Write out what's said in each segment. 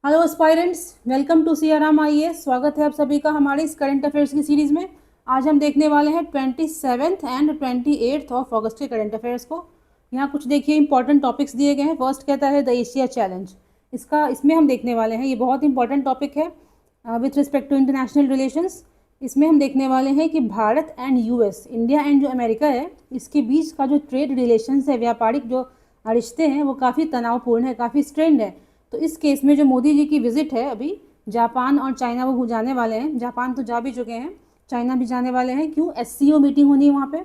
Hello aspirants, welcome to CRM IAS. स्वागत है आप सभी का हमारे इस करंट अफेयर्स की सीरीज़ में। आज हम देखने वाले हैं 27th एंड 28th ऑफ अगस्त के करंट अफेयर्स को। यहाँ कुछ देखिए इंपॉर्टेंट टॉपिक्स दिए गए हैं। फर्स्ट कहता है द एशिया चैलेंज। इसमें हम देखने वाले हैं, ये बहुत इंपॉर्टेंट टॉपिक है with respect to international relations. इसमें हम देखने वाले हैं कि Bharat and US, India and जो अमेरिका है, इसके बीच का जो ट्रेड रिलेशंस है, व्यापारिक जो रिश्ते हैं, वो काफ़ी तनावपूर्ण है, काफ़ी स्ट्रेंड है। तो इस केस में जो मोदी जी की विजिट है अभी जापान और चाइना, वो जाने वाले हैं। जापान तो जा भी चुके हैं, चाइना भी जाने वाले हैं। क्यों? एससीओ मीटिंग होनी है वहाँ पे।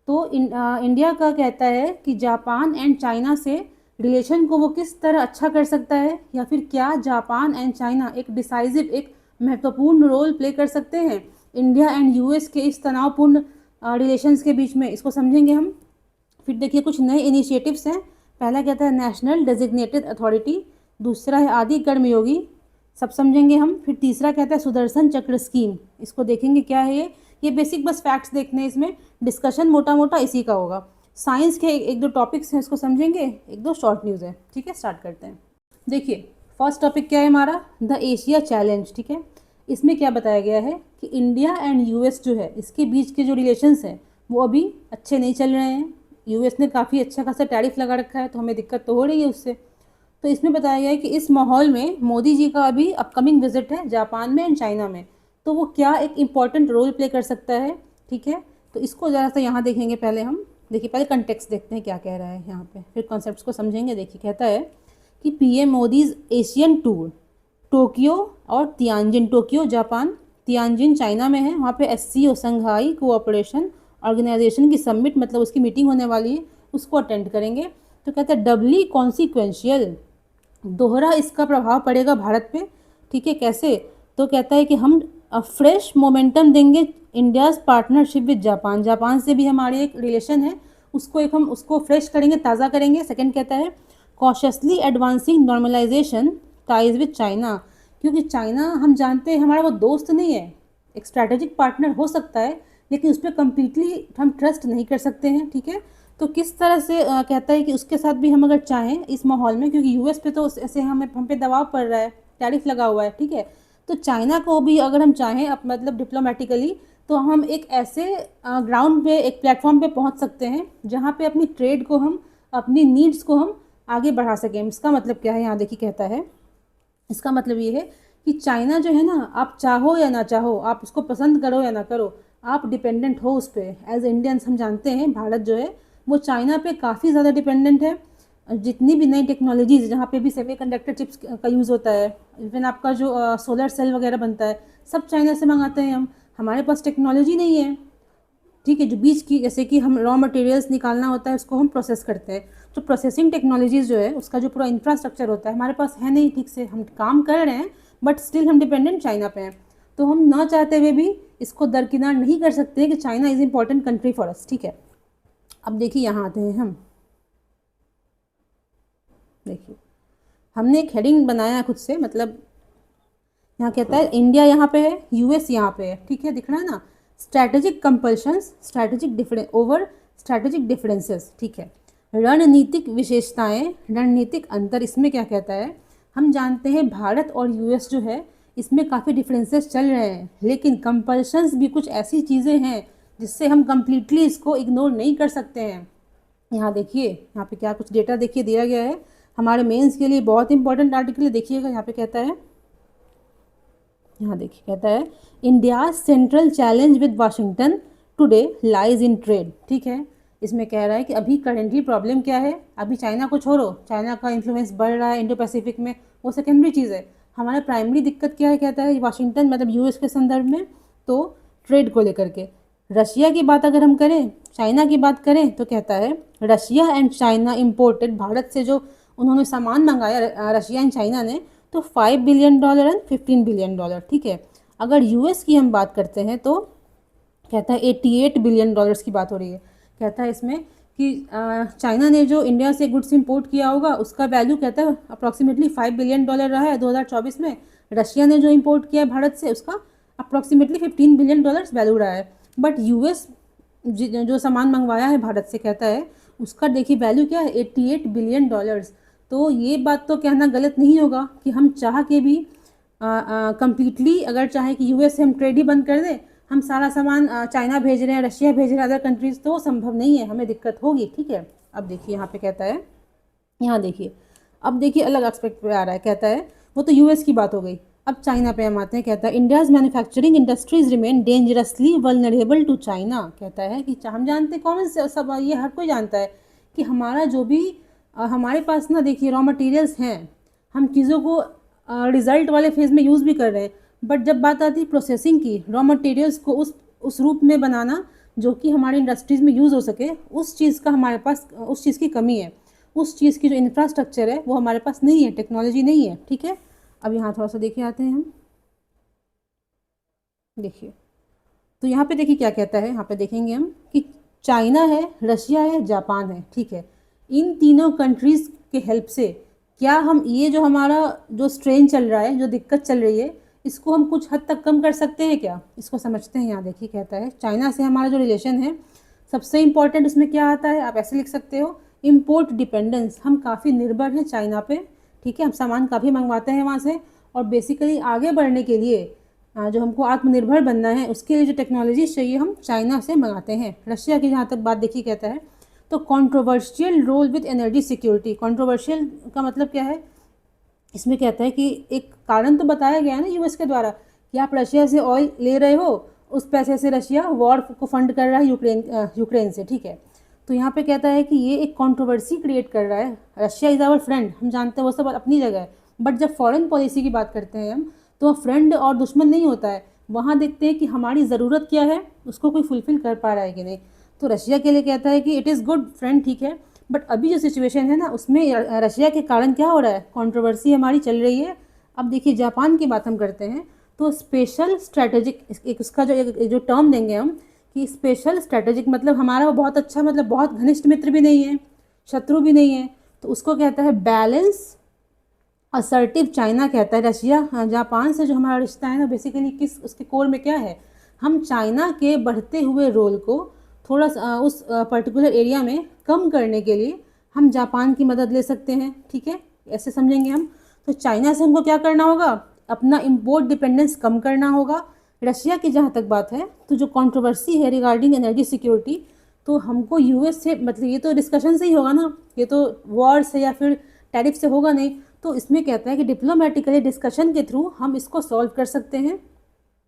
तो इंडिया का कहता है कि जापान एंड चाइना से रिलेशन को वो किस तरह अच्छा कर सकता है, या फिर क्या जापान एंड चाइना एक डिसाइसिव, एक महत्वपूर्ण रोल प्ले कर सकते हैं इंडिया एंड यूएस के इस तनावपूर्ण रिलेशंस के बीच में। इसको समझेंगे हम। फिर देखिए कुछ नए इनिशिएटिव्स हैं। पहला कहता है नेशनल डेजिग्नेटेड अथॉरिटी, दूसरा है आदि कर्मयोगी, सब समझेंगे हम। फिर तीसरा कहता है सुदर्शन चक्र स्कीम, इसको देखेंगे क्या है ये बेसिक बस फैक्ट्स देखने हैं। इसमें डिस्कशन मोटा मोटा इसी का होगा। साइंस के एक दो टॉपिक्स हैं, इसको समझेंगे। एक दो शॉर्ट न्यूज़ है। ठीक है, स्टार्ट करते हैं। देखिए फर्स्ट टॉपिक क्या है हमारा, द एशिया चैलेंज। ठीक है, इसमें क्या बताया गया है कि इंडिया एंड यूएस जो है, इसके बीच के जो रिलेशंस हैं वो अभी अच्छे नहीं चल रहे हैं। यूएस ने काफ़ी अच्छा खासा टैरिफ लगा रखा है, तो हमें दिक्कत तो हो रही है उससे। तो इसमें बताया गया है कि इस माहौल में मोदी जी का अभी अपकमिंग विजिट है जापान में एंड चाइना में, तो वो क्या एक इम्पॉर्टेंट रोल प्ले कर सकता है। ठीक है, तो इसको ज़रा सा यहाँ देखेंगे पहले हम। देखिए पहले कंटेक्स्ट देखते हैं क्या कह रहा है यहाँ पे, फिर कॉन्सेप्ट्स को समझेंगे। देखिए कहता है कि PM Modi's Asian tour, Tokyo और Tianjin, Tokyo Japan, Tianjin China में है। वहाँ पे एससीओ, संघाई कोऑपरेशन ऑर्गेनाइजेशन की समिट, मतलब उसकी मीटिंग होने वाली है, उसको अटेंड करेंगे। तो कहता है डबली कॉन्सिक्वेंशियल, दोहरा इसका प्रभाव पड़ेगा भारत पे। ठीक है, कैसे? तो कहता है कि हम फ्रेश मोमेंटम देंगे India's partnership with Japan, Japan से भी हमारी एक रिलेशन है, हम उसको फ्रेश करेंगे, ताज़ा करेंगे। सेकंड कहता है cautiously advancing normalization ties with China, क्योंकि चाइना हम जानते हैं हमारा वो दोस्त नहीं है, एक स्ट्रैटेजिक पार्टनर हो सकता है, लेकिन उस पर कम्प्लीटली हम ट्रस्ट नहीं कर सकते हैं। ठीक है, तो किस तरह से कहता है कि उसके साथ भी हम अगर चाहें इस माहौल में, क्योंकि यूएस पे तो ऐसे हम पे दबाव पड़ रहा है, टैरिफ लगा हुआ है। ठीक है, तो चाइना को भी अगर हम चाहें मतलब डिप्लोमेटिकली, तो हम एक ऐसे ग्राउंड पे, एक प्लेटफॉर्म पे पहुंच सकते हैं जहां पे अपनी ट्रेड को हम, अपनी नीड्स को हम आगे बढ़ा सकें। इसका मतलब क्या है, यहाँ देखिए कहता है, इसका मतलब ये है कि चाइना जो है ना, आप चाहो या ना चाहो, आप उसको पसंद करो या ना करो, आप डिपेंडेंट हो उस पर। एज इंडियंस हम जानते हैं भारत जो है वो चाइना पे काफ़ी ज़्यादा डिपेंडेंट है। जितनी भी नई टेक्नोलॉजीज़, जहाँ पे भी सेमीकंडक्टर चिप्स का यूज़ होता है, इवन आपका जो सोलर सेल वगैरह बनता है, सब चाइना से मंगाते हैं हम। हमारे पास टेक्नोलॉजी नहीं है। ठीक है, जो बीच की, जैसे कि हम रॉ मटेरियल्स निकालना होता है, उसको हम प्रोसेस करते हैं, तो प्रोसेसिंग टेक्नोलॉजीज़ जो है उसका जो पूरा इंफ्रास्ट्रक्चर होता है हमारे पास है नहीं ठीक से। हम काम कर रहे हैं बट स्टिल हम डिपेंडेंट चाइना पे हैं। तो हम ना चाहते हुए भी इसको दरकिनार नहीं कर सकते कि China is important country for us. ठीक है, अब देखिए यहाँ आते हैं हम। देखिए हमने एक हेडिंग बनाया है खुद से, मतलब यहाँ कहता है इंडिया यहाँ पे है, यूएस यहाँ पे है। ठीक है, दिख रहा है ना, strategic compulsions, strategic difference over strategic differences. ठीक है, रणनीतिक विशेषताएं, रणनीतिक अंतर। इसमें क्या कहता है, हम जानते हैं भारत और यूएस जो है इसमें काफ़ी डिफरेंसेस चल रहे हैं, लेकिन कंपल्शंस भी कुछ ऐसी चीज़ें हैं जिससे हम कम्प्लीटली इसको इग्नोर नहीं कर सकते हैं। यहाँ देखिए, यहाँ पे क्या कुछ डेटा देखिए दिया गया है हमारे मेंस के लिए, बहुत इंपॉर्टेंट आर्टिकल है। देखिएगा यहाँ पे कहता है, यहाँ देखिए कहता है India central challenge with Washington today lies in trade. ठीक है, इसमें कह रहा है कि अभी करेंटली प्रॉब्लम क्या है, अभी चाइना को छोड़ो, चाइना का इन्फ्लुएंस बढ़ रहा है इंडो पैसिफिक में, वो सेकेंडरी चीज़ है। हमारा प्राइमरी दिक्कत क्या है, कहता है वाशिंगटन मतलब यूएस के संदर्भ में, तो ट्रेड को लेकर के। रशिया की बात अगर हम करें, चाइना की बात करें, तो कहता है Russia and China imported, Bharat से जो उन्होंने सामान मंगाया रशिया एंड चाइना ने, तो $5 बिलियन एंड $15 बिलियन। ठीक है, अगर यूएस की हम बात करते हैं तो कहता है $88 बिलियन की बात हो रही है। कहता है इसमें कि चाइना ने जो इंडिया से गुड्स इंपोर्ट किया होगा उसका वैल्यू कहता है अप्रॉक्सीमेटली $5 बिलियन रहा है 2024 में। रशिया ने जो इंपोर्ट किया भारत से उसका अप्रॉक्सीमेटली $15 बिलियन वैल्यू रहा है। बट यूएस जो सामान मंगवाया है भारत से, कहता है उसका देखिए वैल्यू क्या है, $88 बिलियन। तो ये बात तो कहना गलत नहीं होगा कि हम चाह के भी कम्प्लीटली अगर चाहे कि यूएस से हम ट्रेड ही बंद कर दें, हम सारा सामान चाइना भेज रहे हैं, रशिया भेज रहे हैं, अदर कंट्रीज़, तो संभव नहीं है, हमें दिक्कत होगी। ठीक है, अब देखिए यहाँ पे कहता है, यहाँ देखिए, अब देखिए अलग एस्पेक्ट पे आ रहा है, कहता है वो तो यूएस की बात हो गई, अब चाइना पे हम आते हैं। कहता है India's manufacturing industries remain dangerously vulnerable to China. कहता है कि हम जानते हैं, कॉमन सब ये हर कोई जानता है कि हमारा जो भी हमारे पास ना देखिए रॉ मटेरियल्स हैं, हम चीज़ों को रिज़ल्ट वाले फेज़ में यूज़ भी कर रहे हैं, बट जब बात आती है प्रोसेसिंग की, रॉ मटेरियल्स को उस रूप में बनाना जो कि हमारी इंडस्ट्रीज़ में यूज़ हो सके, उस चीज़ का हमारे पास उस चीज़ की कमी है, उस चीज़ की जो इंफ्रास्ट्रक्चर है वो हमारे पास नहीं है, टेक्नोलॉजी नहीं है। ठीक है, अब यहाँ थोड़ा सा देखिए आते हैं हम, देखिए तो यहाँ पे देखिए क्या कहता है, यहाँ पे देखेंगे हम कि चाइना है, रशिया है, जापान है। ठीक है, इन तीनों कंट्रीज़ के हेल्प से क्या हम ये जो हमारा जो स्ट्रेन चल रहा है, जो दिक्कत चल रही है, इसको हम कुछ हद तक कम कर सकते हैं क्या, इसको समझते हैं। यहाँ देखिए कहता है चाइना से हमारा जो रिलेशन है, सबसे इम्पॉर्टेंट उसमें क्या आता है, आप ऐसे लिख सकते हो, इम्पोर्ट डिपेंडेंस। हम काफ़ी निर्भर हैं चाइना पे। ठीक है, हम सामान काफ़ी मंगवाते हैं वहाँ से, और बेसिकली आगे बढ़ने के लिए जो हमको आत्मनिर्भर बनना है, उसके लिए जो टेक्नोलॉजी चाहिए हम चाइना से मंगाते हैं। रशिया की जहाँ तक बात देखिए कहता है, तो controversial role with energy security. Controversial का मतलब क्या है, इसमें कहता है कि एक कारण तो बताया गया है ना यूएस के द्वारा कि आप रशिया से ऑयल ले रहे हो, उस पैसे से रशिया वॉर को फंड कर रहा है यूक्रेन से। ठीक है, तो यहाँ पे कहता है कि ये एक कंट्रोवर्सी क्रिएट कर रहा है। रशिया इज़ आवर फ्रेंड, हम जानते हैं वो सब अपनी जगह है, बट जब फॉरेन पॉलिसी की बात करते हैं हम, तो फ्रेंड और दुश्मन नहीं होता है, वहाँ देखते हैं कि हमारी ज़रूरत क्या है, उसको कोई फुलफ़िल कर पा रहा है कि नहीं। तो रशिया के लिए कहता है कि इट इज़ गुड फ्रेंड, ठीक है, बट अभी जो सिचुएशन है ना, उसमें रशिया के कारण क्या हो रहा है, कंट्रोवर्सी हमारी चल रही है। अब देखिए जापान की बात हम करते हैं, तो स्पेशल स्ट्रैटेजिक, एक उसका जो टर्म देंगे हम कि स्पेशल स्ट्रैटेजिक, मतलब हमारा वो बहुत अच्छा, मतलब बहुत घनिष्ठ मित्र भी नहीं है, शत्रु भी नहीं है, तो उसको कहता है बैलेंस असर्टिव चाइना। कहता है रशिया जापान से जो हमारा रिश्ता है ना, बेसिकली किस उसके कोर में क्या है, हम चाइना के बढ़ते हुए रोल को थोड़ा सा उस पर्टिकुलर एरिया में कम करने के लिए हम जापान की मदद ले सकते हैं। ठीक है, ऐसे समझेंगे हम। तो चाइना से हमको क्या करना होगा, अपना इम्पोर्ट डिपेंडेंस कम करना होगा। रशिया की जहाँ तक बात है, तो जो कंट्रोवर्सी है रिगार्डिंग एनर्जी सिक्योरिटी, तो हमको यूएस से, मतलब ये तो डिस्कशन से ही होगा ना, ये तो वॉर से या फिर टैरिफ से होगा नहीं, तो इसमें कहता है कि डिप्लोमेटिकली डिस्कशन के थ्रू हम इसको सॉल्व कर सकते हैं।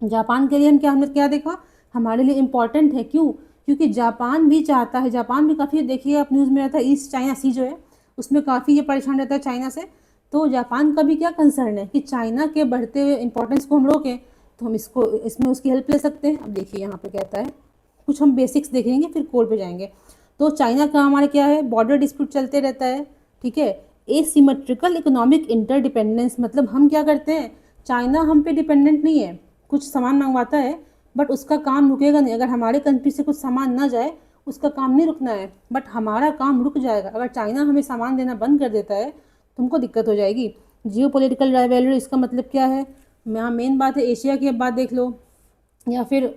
जापान के लिए हमने क्या देखा, हमारे लिए इम्पॉर्टेंट है, क्यों, क्योंकि जापान भी चाहता है, जापान भी काफ़ी, देखिए आप न्यूज़ में रहता है, ईस्ट चाइना सी जो है उसमें काफ़ी ये परेशान रहता है चाइना से। तो जापान का भी क्या कंसर्न है कि चाइना के बढ़ते हुए इंपॉर्टेंस को हम रोकें, तो हम इसमें उसकी हेल्प ले सकते हैं। अब देखिए यहाँ पे कहता है, कुछ हम बेसिक्स देखेंगे फिर कोर पे जाएंगे। तो चाइना का हमारे क्या है, बॉर्डर डिस्प्यूट चलते रहता है। ठीक है, एसिमेट्रिकल इकोनॉमिक इंटरडिपेंडेंस, मतलब हम क्या करते हैं, चाइना हम पे डिपेंडेंट नहीं है, कुछ सामान मंगवाता है बट उसका काम रुकेगा नहीं, अगर हमारे कंट्री से कुछ सामान ना जाए उसका काम नहीं रुकना है, बट हमारा काम रुक जाएगा। अगर चाइना हमें सामान देना बंद कर देता है तो हमको दिक्कत हो जाएगी। जियो पोलिटिकल राइवलरी, इसका मतलब क्या है, यहाँ मेन बात है एशिया की, अब बात देख लो, या फिर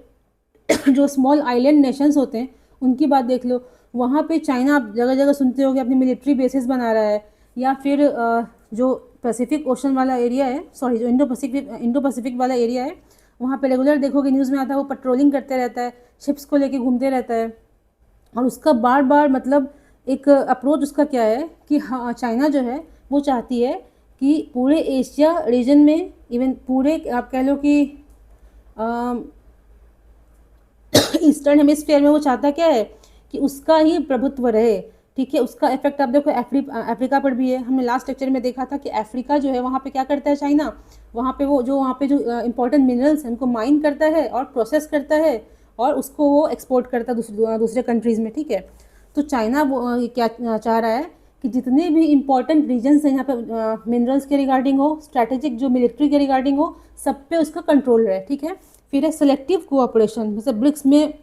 जो स्मॉल आइलैंड नेशंस होते हैं उनकी बात देख लो, वहाँ पे चाइना आप जगह जगह सुनते हो कि अपनी मिलिट्री बेसिस बना रहा है, या फिर जो पैसिफिक ओशन वाला एरिया है, सॉरी जो इंडो पैसिफिक वाला एरिया है, वहाँ पे रेगुलर देखोगे न्यूज़ में आता है, वो पेट्रोलिंग करते रहता है, शिप्स को लेके घूमते रहता है, और उसका बार बार मतलब एक अप्रोच उसका क्या है कि हाँ, चाइना जो है वो चाहती है कि पूरे एशिया रीजन में, इवन पूरे आप कह लो कि ईस्टर्न हेमिस्फीयर में, वो चाहता क्या है कि उसका ही प्रभुत्व रहे। ठीक है, उसका इफेक्ट आप देखो अफ्रीका पर भी है। हमने लास्ट लेक्चर में देखा था कि अफ्रीका जो है वहाँ पे क्या करता है चाइना, वहाँ पे वहाँ पे जो इंपॉर्टेंट मिनरल्स हैं उनको माइन करता है और प्रोसेस करता है और उसको वो एक्सपोर्ट करता है दूसरे कंट्रीज़ में। ठीक है, तो चाइना वो क्या चाह रहा है कि जितने भी इंपॉर्टेंट रीजन्स हैं यहाँ पे मिनरल्स के रिगार्डिंग हो, स्ट्रैटेजिक जो मिलिट्री के रिगार्डिंग हो, सब पे उसका कंट्रोल रहे। ठीक है, फिर है सेलेक्टिव कोऑपरेशन, जैसे ब्रिक्स में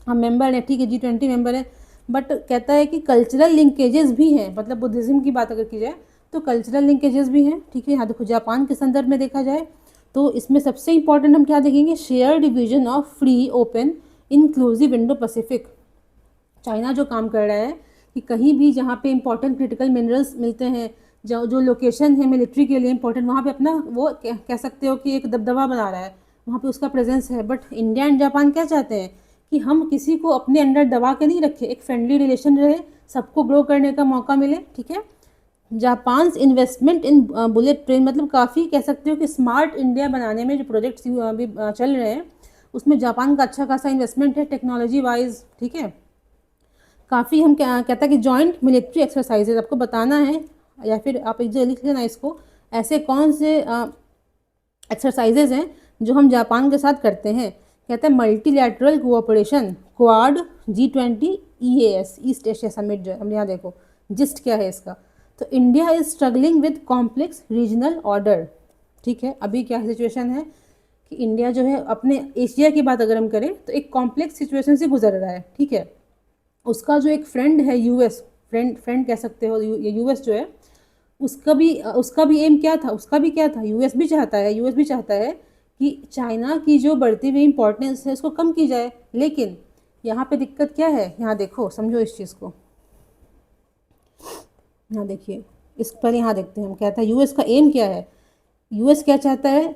हम मेंबर हैं, ठीक है, G20 मेंबर है, बट कहता है कि कल्चरल लिंकेजेस भी हैं, मतलब बुद्धिज़्म की बात अगर की जाए तो कल्चरल लिंकेजेस भी हैं। ठीक है, यहाँ देखो जापान के संदर्भ में देखा जाए तो इसमें सबसे इंपॉर्टेंट हम क्या देखेंगे, share division of free open inclusive Indo Pacific. China जो काम कर रहा है कि कहीं भी जहाँ पे इंपॉर्टेंट क्रिटिकल मिनरल्स मिलते हैं, जो जो लोकेशन है मिलिट्री के लिए इंपॉर्टेंट, वहाँ पे अपना वो कह सकते हो कि एक दबदबा बना रहा है, वहाँ पे उसका प्रेजेंस है। बट इंडिया एंड जापान क्या चाहते हैं कि हम किसी को अपने अंडर दबा के नहीं रखें, एक फ्रेंडली रिलेशन रहे, सबको ग्रो करने का मौका मिले, ठीक है। Japan investment in bullet train, मतलब काफ़ी कह सकते हो कि स्मार्ट इंडिया बनाने में जो प्रोजेक्ट्स अभी चल रहे हैं उसमें जापान का अच्छा खासा इन्वेस्टमेंट है टेक्नोलॉजी वाइज, ठीक है। काफ़ी हम क्या कहता है कि जॉइंट मिलिट्री एक्सरसाइजेज आपको बताना है, या फिर आप एक जगह लिख लेना इसको, ऐसे कौन से एक्सरसाइजेज हैं जो हम जापान के साथ करते हैं। कहते हैं multilateral cooperation, quad, G20, EAS, east Asia summit, जो हम यहाँ देखो जिस्ट क्या है इसका। तो India is struggling with complex regional order, ठीक है। अभी क्या सिचुएशन है कि इंडिया जो है अपने एशिया की बात अगर हम करें तो एक कॉम्प्लेक्स सिचुएशन से गुजर रहा है, ठीक है। उसका जो एक फ्रेंड है यूएस, फ्रेंड कह सकते हो, यूएस जो है उसका भी एम क्या था, उसका भी क्या था, यूएस भी चाहता है कि चाइना की जो बढ़ती हुई इंपॉर्टेंस है उसको कम की जाए। लेकिन यहाँ पे दिक्कत क्या है, यहाँ देखो समझो इस चीज़ को, यहाँ देखिए इस पर, यहाँ देखते हैं हम क्या था, यूएस का एम क्या है। यूएस क्या चाहता है,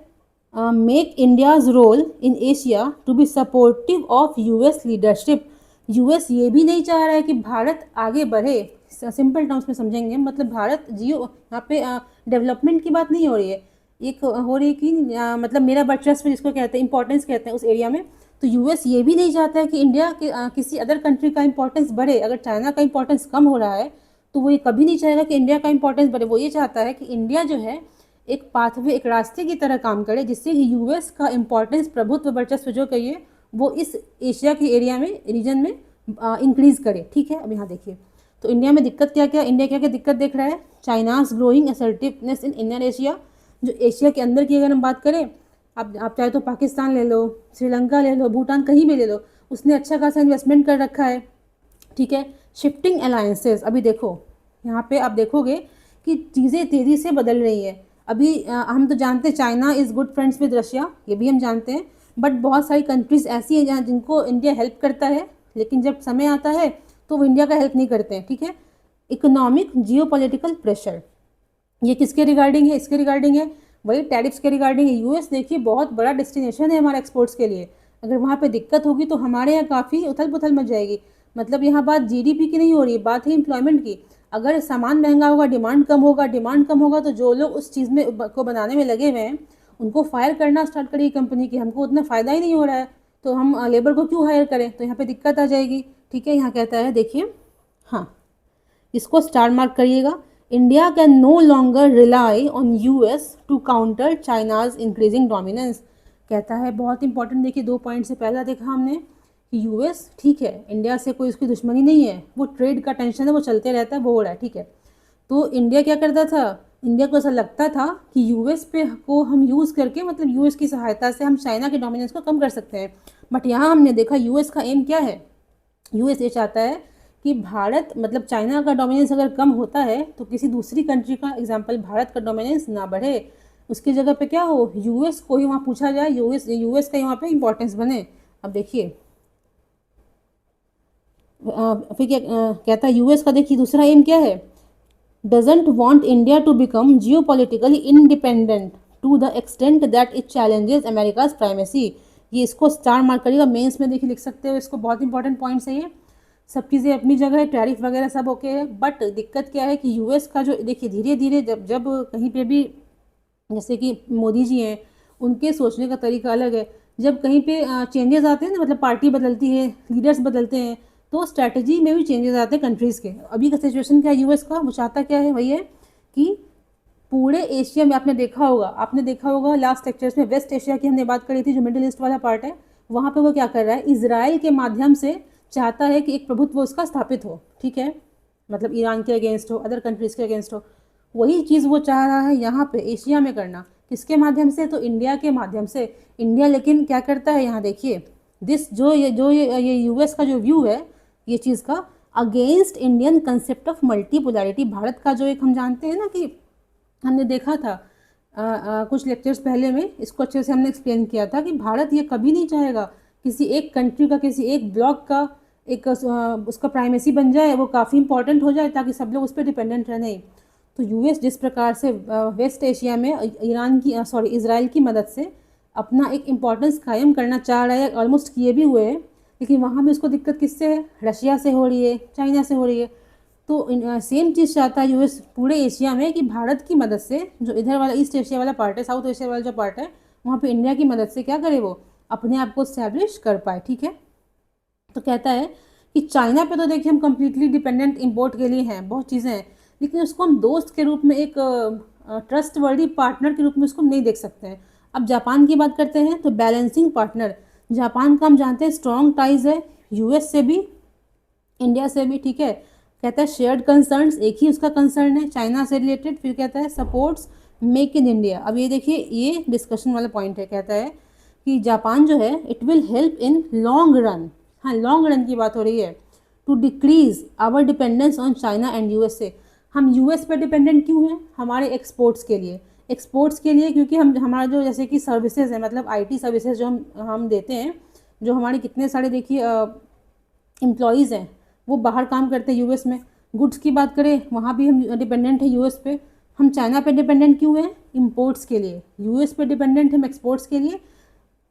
make India's role in Asia to be supportive of US leadership. US ये भी नहीं चाह रहा है कि भारत आगे बढ़े, सिंपल टर्म्स में समझेंगे, मतलब भारत जियो, यहाँ पे डेवलपमेंट की बात नहीं हो रही है, एक हो रही है कि मतलब मेरा वर्चस्व जिसको कहते हैं, इंपॉर्टेंस कहते हैं उस एरिया में। तो यूएस ये भी नहीं चाहता है कि इंडिया के किसी अदर कंट्री का इंपॉर्टेंस बढ़े। अगर चाइना का इंपॉर्टेंस कम हो रहा है तो वो ये कभी नहीं चाहेगा कि इंडिया का इंपॉर्टेंस बढ़े। वो ये चाहता है कि इंडिया जो है एक पाथवे, एक रास्ते की तरह काम करे, जिससे यूएस का इंपॉर्टेंस, प्रभुत्व, वर्चस्व जो कहिए, वो इस एशिया के एरिया में, रीजन में इंक्रीज करे, ठीक है। अब यहाँ देखिए तो इंडिया में दिक्कत क्या क्या, इंडिया क्या क्या दिक्कत देख रहा है। China's growing assertiveness in Indian Asia, जो एशिया के अंदर की अगर हम बात करें, आप चाहे तो पाकिस्तान ले लो, श्रीलंका ले लो, भूटान, कहीं भी ले लो, उसने अच्छा खासा इन्वेस्टमेंट कर रखा है, ठीक है। शिफ्टिंग अलायंसेस, अभी देखो यहाँ पे आप देखोगे कि चीज़ें तेज़ी से बदल रही है। अभी हम तो जानते हैं China is good friends with Russia, ये भी हम जानते हैं, बट बहुत सारी कंट्रीज़ ऐसी हैं जहाँ जिनको इंडिया हेल्प करता है, लेकिन जब समय आता है तो वो इंडिया का हेल्प नहीं करते हैं, ठीक है। इकोनॉमिक जियोपॉलिटिकल प्रेशर, ये किसके रिगार्डिंग है, इसके रिगार्डिंग है, वही टैरिफ्स के रिगार्डिंग है। यूएस देखिए बहुत बड़ा डेस्टिनेशन है हमारा एक्सपोर्ट्स के लिए, अगर वहाँ पे दिक्कत होगी तो हमारे यहाँ काफ़ी उथल पुथल मच जाएगी। मतलब यहाँ बात जीडीपी की नहीं हो रही है, बात है एम्प्लॉयमेंट की। अगर सामान महंगा होगा, डिमांड कम होगा, तो जो लोग उस चीज़ में को बनाने में लगे हुए हैं उनको फायर करना स्टार्ट करेगी कंपनी की, हमको उतना फ़ायदा ही नहीं हो रहा है, तो हम लेबर को क्यों हायर करें, तो यहाँ पे दिक्कत आ जाएगी, ठीक है। यहाँ कहता है देखिए, हाँ इसको स्टार मार्क करिएगा, India can no longer rely on US to counter China's increasing dominance. कहता है बहुत इंपॉर्टेंट, देखिए 2 पॉइंट से पहला देखा हमने कि यूएस, ठीक है, इंडिया से कोई उसकी दुश्मनी नहीं है, वो ट्रेड का टेंशन है, वो चलते रहता है, वो हो रहा है, ठीक है। तो इंडिया क्या करता था, इंडिया को ऐसा लगता था कि यूएस पे को हम यूज़ करके, मतलब यूएस की सहायता से हम चाइना के डोमिनेंस को कम कर सकते हैं। बट यहाँ हमने देखा यूएस का एम क्या है, यूएस ये चाहता है कि भारत, मतलब चाइना का डोमिनेंस अगर कम होता है तो किसी दूसरी कंट्री का, एग्जांपल भारत का डोमिनेंस ना बढ़े, उसकी जगह पे क्या हो, यूएस को ही वहाँ पूछा जाए, यूएस का यहाँ पे इंपॉर्टेंस बने। अब देखिए फिर क्या कहता है यूएस का, देखिए दूसरा एम क्या है, doesn't want India to become geopolitically independent to the extent that it challenges America's primacy. ये इसको स्टार मार्क करिएगा, मेंस में देखिए लिख सकते हो इसको, बहुत इंपॉर्टेंट पॉइंट्स है ये। सब चीज़ें अपनी जगह है, टैरिफ वगैरह सब ओके है, बट दिक्कत क्या है कि यूएस का जो, देखिए धीरे धीरे जब कहीं पे भी, जैसे कि मोदी जी हैं, उनके सोचने का तरीका अलग है, जब कहीं पे चेंजेस आते हैं ना, मतलब पार्टी बदलती है, लीडर्स बदलते हैं, तो स्ट्रैटेजी में भी चेंजेस आते हैं कंट्रीज़ के। अभी का सिचुएशन क्या है यूएस का, वो चाहता क्या है, वही है कि पूरे एशिया में, आपने देखा होगा लास्ट लेक्चर्स में, वेस्ट एशिया की हमने बात करी थी, जो मिडिल ईस्ट वाला पार्ट है, वहाँ पे वो क्या कर रहा है, इजराइल के माध्यम से चाहता है कि एक प्रभुत्व उसका स्थापित हो, ठीक है, मतलब ईरान के अगेंस्ट हो, अदर कंट्रीज़ के अगेंस्ट हो। वही चीज़ वो चाह रहा है यहाँ पे एशिया में करना, किसके माध्यम से, तो इंडिया के माध्यम से। इंडिया लेकिन क्या करता है, यहाँ देखिए दिस ये यूएस का जो व्यू है ये चीज़ का, against Indian concept of multipolarity. Bharat का जो एक हम जानते हैं ना कि हमने देखा था कुछ लेक्चर्स पहले में, इसको अच्छे से हमने एक्सप्लेन किया था कि भारत ये कभी नहीं चाहेगा किसी एक कंट्री का, किसी एक ब्लॉक का एक उसका प्राइमेसी बन जाए, वो काफ़ी इंपॉर्टेंट हो जाए ताकि सब लोग उस पर डिपेंडेंट रहे, नहीं। तो यूएस जिस प्रकार से वेस्ट एशिया में इसराइल की मदद से अपना एक इम्पोर्टेंस कायम करना चाह रहा है, ऑलमोस्ट किए भी हुए हैं, लेकिन वहाँ भी उसको दिक्कत किससे है? रशिया से हो रही है, चाइना से हो रही है। तो सेम चीज़ चाहता है यूएस पूरे एशिया में कि भारत की मदद से, जो इधर वाला ईस्ट एशिया वाला पार्ट है, साउथ एशिया वाला जो पार्ट है, वहाँ पे इंडिया की मदद से क्या करे, वो अपने आप को स्टैब्लिश कर पाए। ठीक है, तो कहता है कि चाइना पे तो देखिए हम कम्प्लीटली डिपेंडेंट इंपोर्ट के लिए हैं, बहुत चीज़ें हैं, लेकिन उसको हम दोस्त के रूप में, एक ट्रस्ट वर्दी पार्टनर के रूप में उसको नहीं देख सकते हैं। अब जापान की बात करते हैं तो बैलेंसिंग पार्टनर, जापान का हम जानते हैं स्ट्रॉन्ग टाइज है यूएस से भी, इंडिया से भी। ठीक है, कहता है शेयर्ड कंसर्न्स, एक ही उसका कंसर्न है चाइना से रिलेटेड। फिर कहता है सपोर्ट्स मेक इन इंडिया। अब ये देखिए, ये डिस्कशन वाला पॉइंट है। कहता है कि जापान जो है it will help in long run, हाँ लॉन्ग रन की बात हो रही है, to decrease our dependence on China and USA. हम यूएस पर डिपेंडेंट क्यों हैं? हमारे एक्सपोर्ट्स के लिए, एक्सपोर्ट्स के लिए, क्योंकि हम हमारा जो जैसे कि सर्विसेज है, मतलब आईटी सर्विसेज जो हम देते हैं, जो हमारे कितने सारे देखिए एम्प्लॉयज़ हैं वो बाहर काम करते हैं यूएस में। गुड्स की बात करें वहाँ भी हम डिपेंडेंट है यूएस पे। हम चाइना पे डिपेंडेंट क्यों हैं? इंपोर्ट्स के लिए। यूएस पे डिपेंडेंट हम एक्सपोर्ट्स के लिए,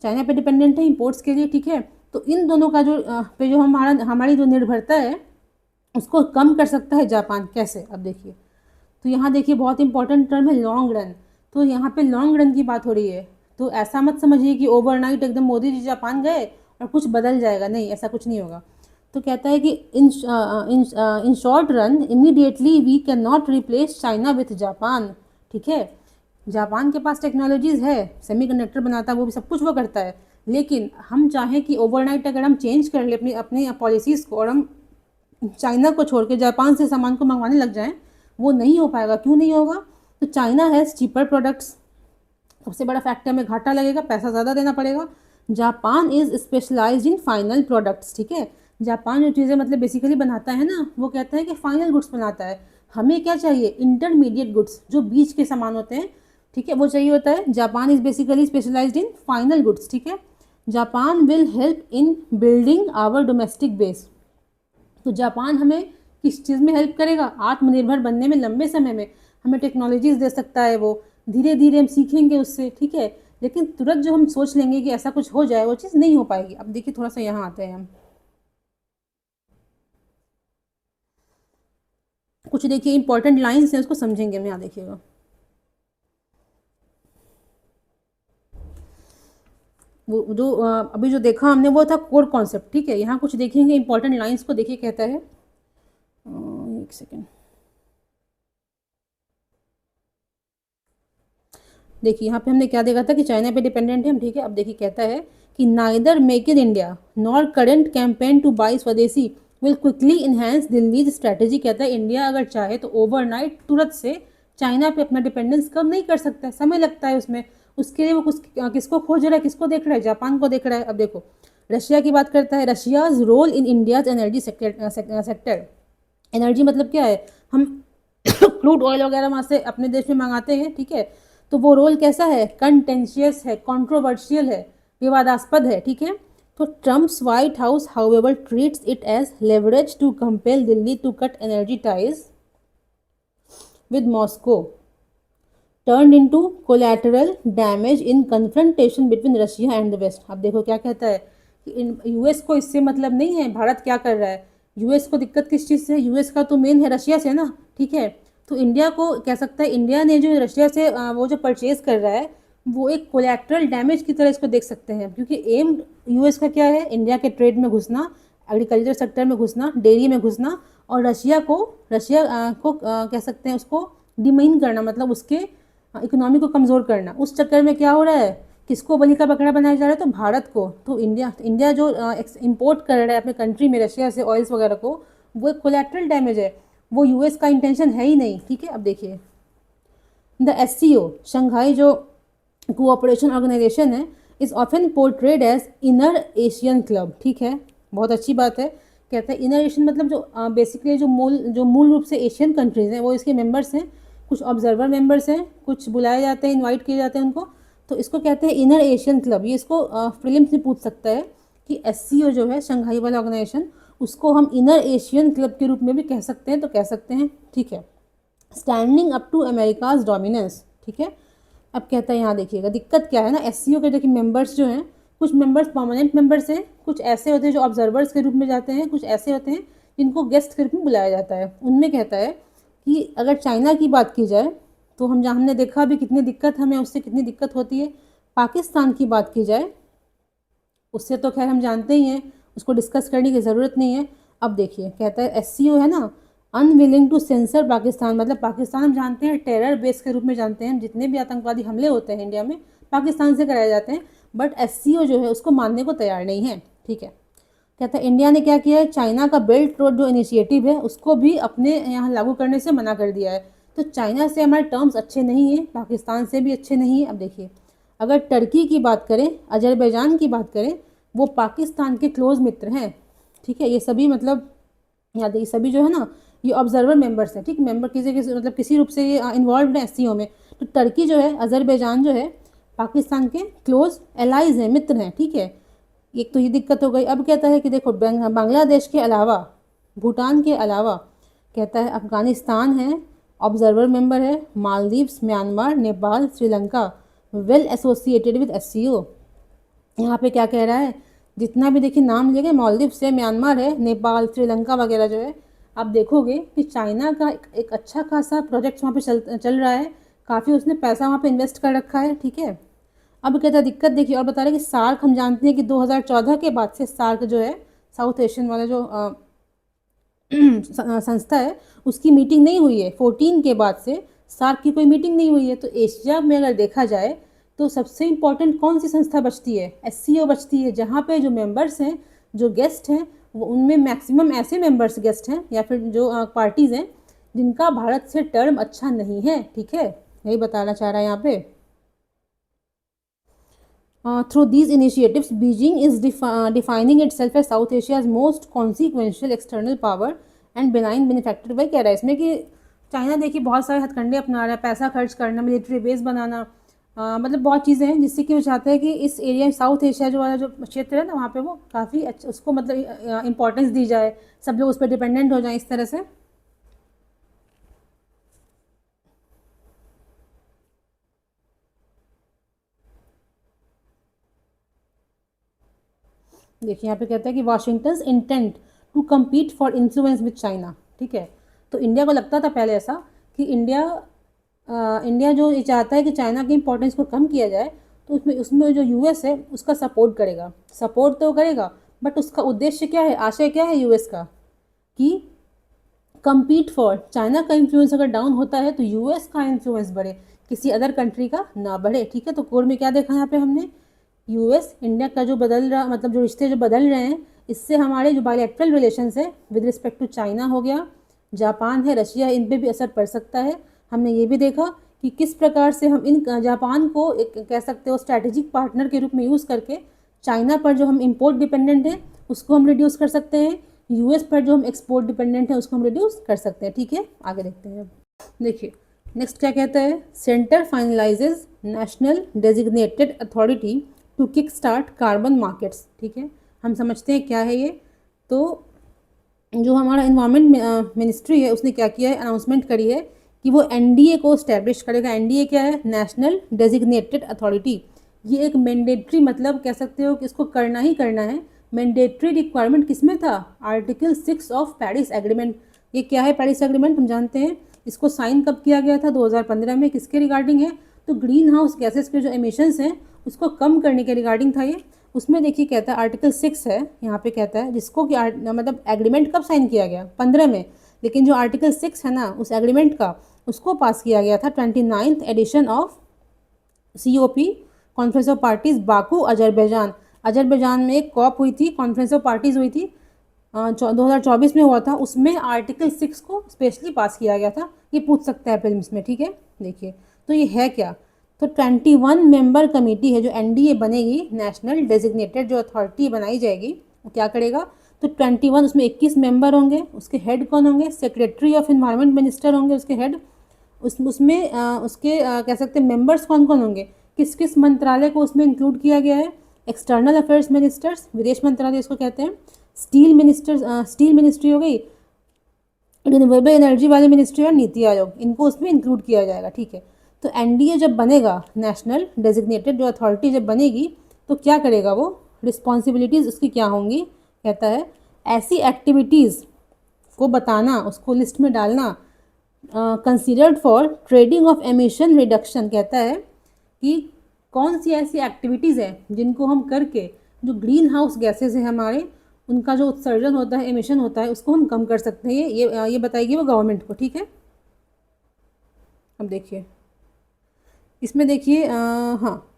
चाइना पे डिपेंडेंट है इंपोर्ट्स के लिए। ठीक है, तो इन दोनों का जो हमारी जो निर्भरता है उसको कम कर सकता है जापान। कैसे? अब देखिए, तो यहाँ देखिए बहुत इंपॉर्टेंट टर्म है लॉन्ग रन। तो यहाँ पे लॉन्ग रन की बात हो रही है, तो ऐसा मत समझिए कि ओवरनाइट एकदम मोदी जी जापान गए और कुछ बदल जाएगा, नहीं, ऐसा कुछ नहीं होगा। तो कहता है कि in short run immediately we can not replace China with Japan. ठीक है, जापान के पास टेक्नोलॉजीज़ है, सेमीकंडक्टर बनाता है, वो भी सब कुछ वो करता है, लेकिन हम चाहें कि ओवरनाइट अगर हम चेंज कर ले अपनी अपनी पॉलिसीज़ को और हम चाइना को छोड़ के जापान से सामान को मंगवाने लग जाएं, वो नहीं हो पाएगा। क्यों नहीं होगा? तो चाइना हैज़ चीपर प्रोडक्ट्स, सबसे बड़ा फैक्टर, में घाटा लगेगा, पैसा ज़्यादा देना पड़ेगा। Japan is specialized in final products. ठीक है, जापान जो चीज़ें मतलब बेसिकली बनाता है ना, वो कहता है कि फाइनल गुड्स बनाता है। हमें क्या चाहिए? इंटरमीडिएट गुड्स, जो बीच के सामान होते हैं। ठीक है, वो चाहिए होता है। Japan is basically specialized in final goods. ठीक है, Japan will help in building our domestic base. तो जापान हमें किस चीज़ में हेल्प करेगा? आत्मनिर्भर बनने में, लंबे समय में हमें टेक्नोलॉजीज़ दे सकता है वो, धीरे धीरे हम सीखेंगे उससे। ठीक है, लेकिन तुरंत जो हम सोच लेंगे कि ऐसा कुछ हो जाए, वो चीज़ नहीं हो पाएगी। अब देखिए थोड़ा सा यहाँ आते हैं हम, कुछ देखिए इंपॉर्टेंट लाइन्स हैं, उसको समझेंगे हम। यहाँ देखिएगा, वो जो अभी जो देखा हमने वो था कोर कॉन्सेप्ट। ठीक है, यहाँ कुछ देखेंगे इंपॉर्टेंट लाइन्स को। देखिए कहता है, एक सेकेंड, देखिए यहाँ पे हमने क्या देखा था कि चाइना पे डिपेंडेंट है हम। ठीक है, अब देखिए कहता है कि neither make in India nor current campaign to buy swadeshi will quickly enhance Delhi's strategy. कहता है इंडिया अगर चाहे तो ओवरनाइट तुरंत से चाइना पे अपना डिपेंडेंस कम नहीं कर सकता है, समय लगता है उसमें। उसके लिए वो किसको खोज रहा है, किसको देख रहा है? जापान को देख रहा है। अब देखो, रशिया की बात करता है, Russia's role in India's energy sector. Energy मतलब क्या है? हम क्रूड ऑयल वगैरह वहाँ से अपने देश में मंगाते हैं। ठीक है, तो वो रोल कैसा है? कंटेंशियस है, कंट्रोवर्शियल है, विवादास्पद है। ठीक है, तो Trump's White House however treats it as leverage to compel Delhi to cut energy ties with Moscow, turn into collateral damage in confrontation between Russia and the west. अब देखो क्या कहता है कि यूएस को इससे मतलब नहीं है भारत क्या कर रहा है। यूएस को दिक्कत किस चीज़ से? यूएस का तो मेन है रशिया से ना। ठीक है, तो इंडिया को कह सकता है, इंडिया ने जो रशिया से वो जो परचेज कर रहा है, वो एक कोलैटरल डैमेज की तरह इसको देख सकते हैं, क्योंकि एम यूएस का क्या है? इंडिया के ट्रेड में घुसना, एग्रीकल्चर सेक्टर में घुसना, डेयरी में घुसना, और रशिया को कह सकते हैं उसको डिमेन करना, मतलब उसके इकोनॉमी को कमज़ोर करना। उस चक्कर में क्या हो रहा है? किसको बलि का बकरा बनाया जा रहा है? तो भारत को। तो इंडिया जो इंपोर्ट कर रहा है अपने कंट्री में रशिया से ऑयल्स वगैरह को, वो एक कोलैटरल डैमेज है, वो यूएस का इंटेंशन है ही नहीं। ठीक है, अब देखिए द एससीओ, शंघाई जो कोऑपरेशन ऑर्गेनाइजेशन है, is often portrayed as inner Asian club. ठीक है, बहुत अच्छी बात है। कहते हैं इनर एशियन मतलब जो बेसिकली जो मूल रूप से एशियन कंट्रीज़ हैं वो इसके मेंबर्स हैं। कुछ ऑब्जर्वर मेंबर्स हैं, कुछ बुलाए जाते हैं, इनवाइट किए जाते हैं उनको, तो इसको कहते हैं इनर एशियन क्लब। ये इसको प्रीलिम्स में पूछ सकता है कि एससीओ जो है शंघाई वाला ऑर्गेनाइजेशन, उसको हम इनर एशियन क्लब के रूप में भी कह सकते हैं, तो कह सकते हैं। ठीक है, standing up to America's dominance. ठीक है, अब कहता है यहाँ देखिएगा दिक्कत क्या है ना, एससीओ के देखिए मेंबर्स जो हैं, कुछ मेंबर्स परमानेंट मेंबर्स हैं, कुछ ऐसे होते हैं जो ऑब्जर्वर्स के रूप में जाते हैं, कुछ ऐसे होते हैं जिनको गेस्ट के रूप में बुलाया जाता है। उनमें कहता है कि अगर चाइना की बात की जाए तो हमने देखा अभी कितनी दिक्कत, हमें उससे कितनी दिक्कत होती है। पाकिस्तान की बात की जाए उससे तो खैर हम जानते ही हैं, उसको डिस्कस करने की ज़रूरत नहीं है। अब देखिए कहता है एससीओ है ना, अनविलिंग टू सेंसर पाकिस्तान, मतलब पाकिस्तान हम जानते हैं टेरर बेस के रूप में जानते हैं, जितने भी आतंकवादी हमले होते हैं इंडिया में पाकिस्तान से कराए जाते हैं, बट एससीओ जो है उसको मानने को तैयार नहीं है। ठीक है, कहता है इंडिया ने क्या किया है, चाइना का बेल्ट रोड जो इनिशिएटिव है उसको भी अपने यहाँ लागू करने से मना कर दिया है। तो चाइना से हमारे टर्म्स अच्छे नहीं हैं, पाकिस्तान से भी अच्छे नहीं हैं। अब देखिए अगर टर्की की बात करें, अजरबैजान की बात करें, वो पाकिस्तान के क्लोज मित्र हैं। ठीक है, ये सभी मतलब याद ये सभी जो है ना ये ऑब्जर्वर मेंबर्स हैं। ठीक, मेंबर किसी मतलब किसी रूप से ये इन्वॉल्व है एससीओ में। तो टर्की जो है, अजरबैजान जो है पाकिस्तान के क्लोज एलाइज हैं, मित्र हैं। ठीक है, एक तो ये दिक्कत हो गई। अब कहता है कि देखो बांग्लादेश के अलावा, भूटान के अलावा कहता है अफगानिस्तान है, ऑब्जर्वर मेंबर है, Maldives, Myanmar, Nepal, Sri Lanka well associated with SCO. यहाँ पे क्या कह रहा है, जितना भी देखिए नाम लिए गए, मालदीव्स है, म्यांमार है, नेपाल, श्रीलंका वगैरह जो है, आप देखोगे कि चाइना का एक अच्छा खासा प्रोजेक्ट वहाँ पे चल रहा है, काफ़ी उसने पैसा वहाँ पे इन्वेस्ट कर रखा है। ठीक है, अब कहता है दिक्कत देखिए और बता रहे हैं कि सार्क, हम जानते हैं कि 2014 के बाद से सार्क जो है साउथ एशियन वाला जो संस्था है उसकी मीटिंग नहीं हुई है। 14 के बाद से सार्क की कोई मीटिंग नहीं हुई है। तो एशिया में अगर देखा जाए तो सबसे इम्पोर्टेंट कौन सी संस्था बचती है, एससीओ बचती है, जहाँ पे जो मेंबर्स हैं, जो गेस्ट हैं, वो उनमें मैक्सिमम ऐसे मेंबर्स गेस्ट हैं या फिर जो पार्टीज़ हैं जिनका भारत से टर्म अच्छा नहीं है। ठीक है, यही बताना चाह रहा है यहाँ पे। Through these initiatives, Beijing is defining itself as South Asia's most consequential external power and benign benefactor। भाई कह रहा है इसमें कि चाइना देखिए बहुत सारे हथकंडे अपना रहा है, पैसा खर्च करना, मिलिट्री बेस बनाना, मतलब बहुत चीज़ें हैं जिससे कि वो चाहते हैं कि इस एरिया साउथ एशिया जो वाला जो क्षेत्र है ना वहाँ पे वो काफ़ी अच्छा, उसको मतलब इंपॉर्टेंस दी जाए, सब लोग उस पर डिपेंडेंट हो जाए इस तरह से। देखिए यहाँ पे कहता है कि Washington intent to compete for influence with China. ठीक है, तो इंडिया को लगता था पहले ऐसा कि इंडिया जो ये चाहता है कि चाइना की इंपॉर्टेंस को कम किया जाए, तो उसमें उसमें जो यूएस है उसका सपोर्ट करेगा, सपोर्ट तो करेगा, बट उसका उद्देश्य क्या है, आशय क्या है यूएस का, कि कम्पीट फॉर, चाइना का इन्फ्लुएंस अगर डाउन होता है तो यूएस का इन्फ्लुएंस बढ़े, किसी अदर कंट्री का ना बढ़े। ठीक है, तो कोर में क्या देखा यहाँ पे हमने, यूएस इंडिया का जो बदल रहा, मतलब जो रिश्ते जो बदल रहे हैं, इससे हमारे जो बायलैटरल रिलेशंस है विद रिस्पेक्ट टू चाइना हो गया, जापान है, रशिया, इन पे भी असर पड़ सकता है। हमने ये भी देखा कि किस प्रकार से हम इन जापान को एक कह सकते हो स्ट्रैटेजिक पार्टनर के रूप में यूज़ करके चाइना पर जो हम इम्पोर्ट डिपेंडेंट हैं उसको हम रिड्यूस कर सकते हैं, यूएस पर जो हम एक्सपोर्ट डिपेंडेंट हैं उसको हम रिड्यूस कर सकते हैं। ठीक है, आगे देखते हैं। देखिए नेक्स्ट क्या कहता है, centre finalises national designated authority to kick start carbon markets. ठीक है, हम समझते हैं क्या है ये। तो जो हमारा इन्वायरमेंट मिनिस्ट्री है उसने क्या किया है, अनाउंसमेंट करी है कि वो एनडीए को स्टैब्लिश करेगा। एनडीए क्या है, नेशनल डेजिग्नेटेड अथॉरिटी। ये एक मैंडेटरी, मतलब कह सकते हो कि इसको करना ही करना है, मैंडेटरी रिक्वायरमेंट किसमें था, आर्टिकल 6 ऑफ पेरिस एग्रीमेंट। ये क्या है पेरिस एग्रीमेंट, हम जानते हैं इसको साइन कब किया गया था, 2015 में। किसके रिगार्डिंग है, तो ग्रीन हाउस गैसेस के जो एमिशंस हैं उसको कम करने के रिगार्डिंग था ये। उसमें देखिए कहता है आर्टिकल 6 है यहाँ पे, कहता है जिसको कि मतलब एग्रीमेंट कब साइन किया गया, 15 में, लेकिन जो आर्टिकल 6 है ना उस एग्रीमेंट का, उसको पास किया गया था 29th edition of COP, conference of parties, Baku, Azerbaijan. Azerbaijan में एक कॉप हुई थी, कॉन्फ्रेंस ऑफ पार्टीज हुई थी, 2024 में हुआ था, उसमें आर्टिकल 6 को स्पेशली पास किया गया था। ये पूछ सकता है फिल्म में। ठीक है, देखिए तो ये है क्या, तो 21 मेंबर कमेटी है जो एनडीए बनेगी, नेशनल डेजिग्नेटेड जो अथॉरिटी बनाई जाएगी, वो क्या करेगा, तो 21 उसमें 21 मेंबर होंगे, उसके हेड कौन होंगे, सेक्रेटरी ऑफ इन्वायरमेंट मिनिस्टर होंगे उसके हेड, उसमें उसके कह सकते हैं मेंबर्स कौन कौन होंगे, किस किस मंत्रालय को उसमें इंक्लूड किया गया है, एक्सटर्नल अफेयर्स मिनिस्टर्स, विदेश मंत्रालय इसको कहते हैं, स्टील मिनिस्टर, स्टील मिनिस्ट्री हो गई, रिन्यूएबल एनर्जी वाली मिनिस्ट्री और नीति आयोग, इनको उसमें इंक्लूड किया जाएगा, ठीक है। तो एनडीए जब बनेगा, नेशनल डेजिग्नेटेड जो अथॉरिटी जब बनेगी, तो क्या करेगा वो, रिस्पॉन्सिबिलिटीज़ उसकी क्या होंगी, कहता है ऐसी एक्टिविटीज़ को बताना, उसको लिस्ट में डालना, considered for trading of emission reduction, कहता है कि कौन सी ऐसी एक्टिविटीज़ हैं जिनको हम करके जो ग्रीन हाउस गैसेज हैं हमारे, उनका जो उत्सर्जन होता है, एमिशन होता है, उसको हम कम कर सकते हैं। ये बताएगी वो गवर्नमेंट को, ठीक है। अब देखिए इसमें देखिए हाँ,